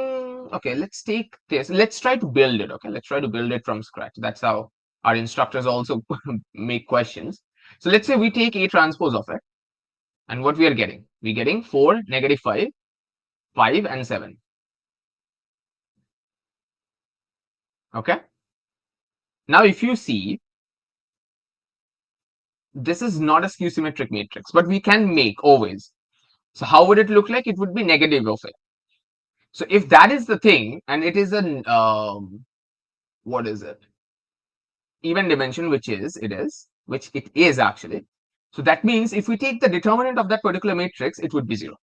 okay, let's take this. Let's try to build it, okay? Let's try to build it from scratch. That's how our instructors also make questions. So let's say we take A transpose of it. And what we are getting? We're getting 4, negative 5, 5, and 7. Okay? Now, if you see, this is not a skew symmetric matrix, but we can make always. So how would it look like? It would be negative of it. So if that is the thing, and it is an what is it? Even dimension, which it is actually. So that means if we take the determinant of that particular matrix, it would be 0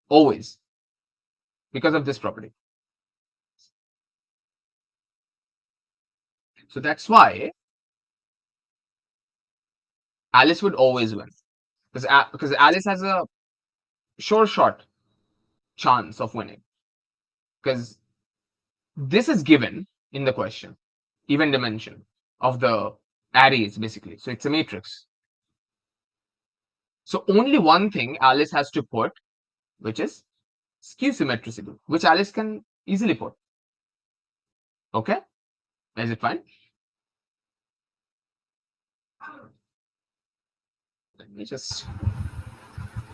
always because of this property. So that's why Alice would always win, because Alice has a sure shot chance of winning, because this is given in the question, even dimension of the arrays basically. So it's a matrix. So only one thing Alice has to put, which is skew symmetricity, which Alice can easily put. Okay, is it fine? Let me just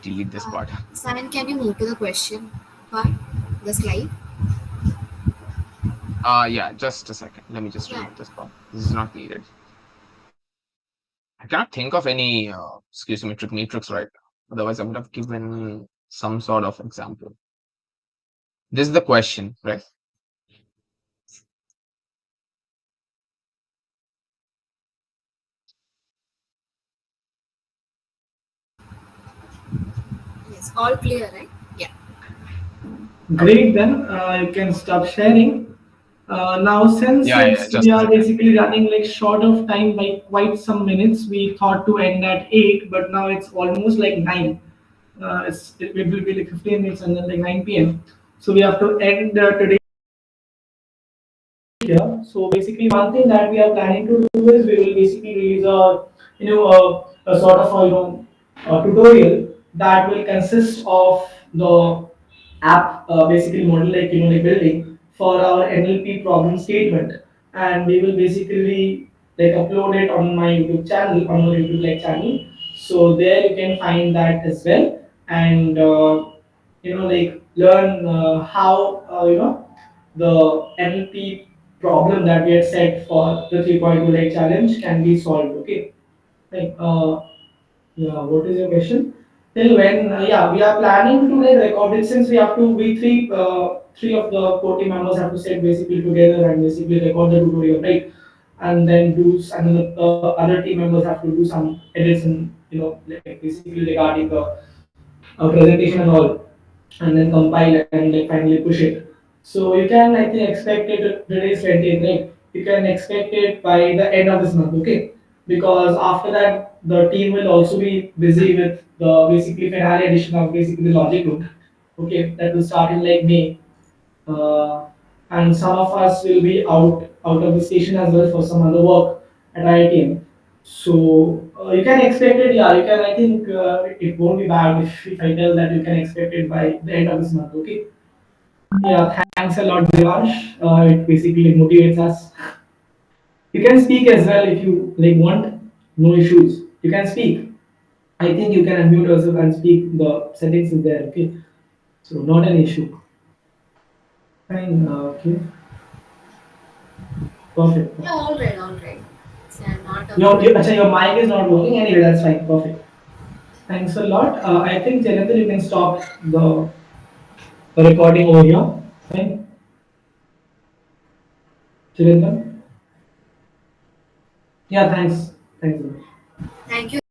delete this part. Simon, can you move to the question part, the slide? Yeah, just a second. Let me just Yeah. remove this part. This is not needed. I cannot think of any skew symmetric matrix right now. Otherwise, I would have given some sort of example. This is the question, right? Yes, all clear, right? Yeah. Great, then you can stop sharing. Now, since Yeah, yeah, it's just we a are second. basically running like short of time by quite some minutes, we thought to end at 8, but now it's almost like 9. It will be like 15 minutes and then like 9 p.m. So we have to end today here. So basically, one thing that we are planning to do is we will basically release a sort of a tutorial that will consist of the app basically model like like building for our NLP problem statement, and we will basically like upload it on my YouTube channel, on our YouTube like channel. So there you can find that as well, and like learn how the NLP problem that we had set for the 3.2 like challenge can be solved. Okay, like yeah, what is your question? Till when? Yeah, we are planning to like record it since we have to. We three of the core team members have to sit basically together and basically record the tutorial, right? And then and then the other team members have to do some edits and like basically regarding the presentation and all, and then compile and like finally push it. So you can I think expect it today is 20th, right? You can expect it by the end of this month, okay? Because after that the team will also be busy with the basically finale edition of basically the logic loop. Okay, that will start in like May. Uh, and some of us will be out of the station as well for some other work at IITM. So you can expect it. Yeah, you can. I think it won't be bad if I tell that you can expect it by the end of this month. Okay. Yeah. Thanks a lot, Devansh. It basically motivates us. You can speak as well if you like want. No issues. You can speak. I think you can unmute yourself and speak. The settings is there. Okay. So not an issue. Fine. Okay. Perfect. Yeah, all right, all right. Yeah, not a Your mic is not working. Anyway, that's fine. Perfect. Thanks a lot. I think Janendra, you can stop the recording over here. Fine. Janendra. Yeah. Thanks. Thanks. thank you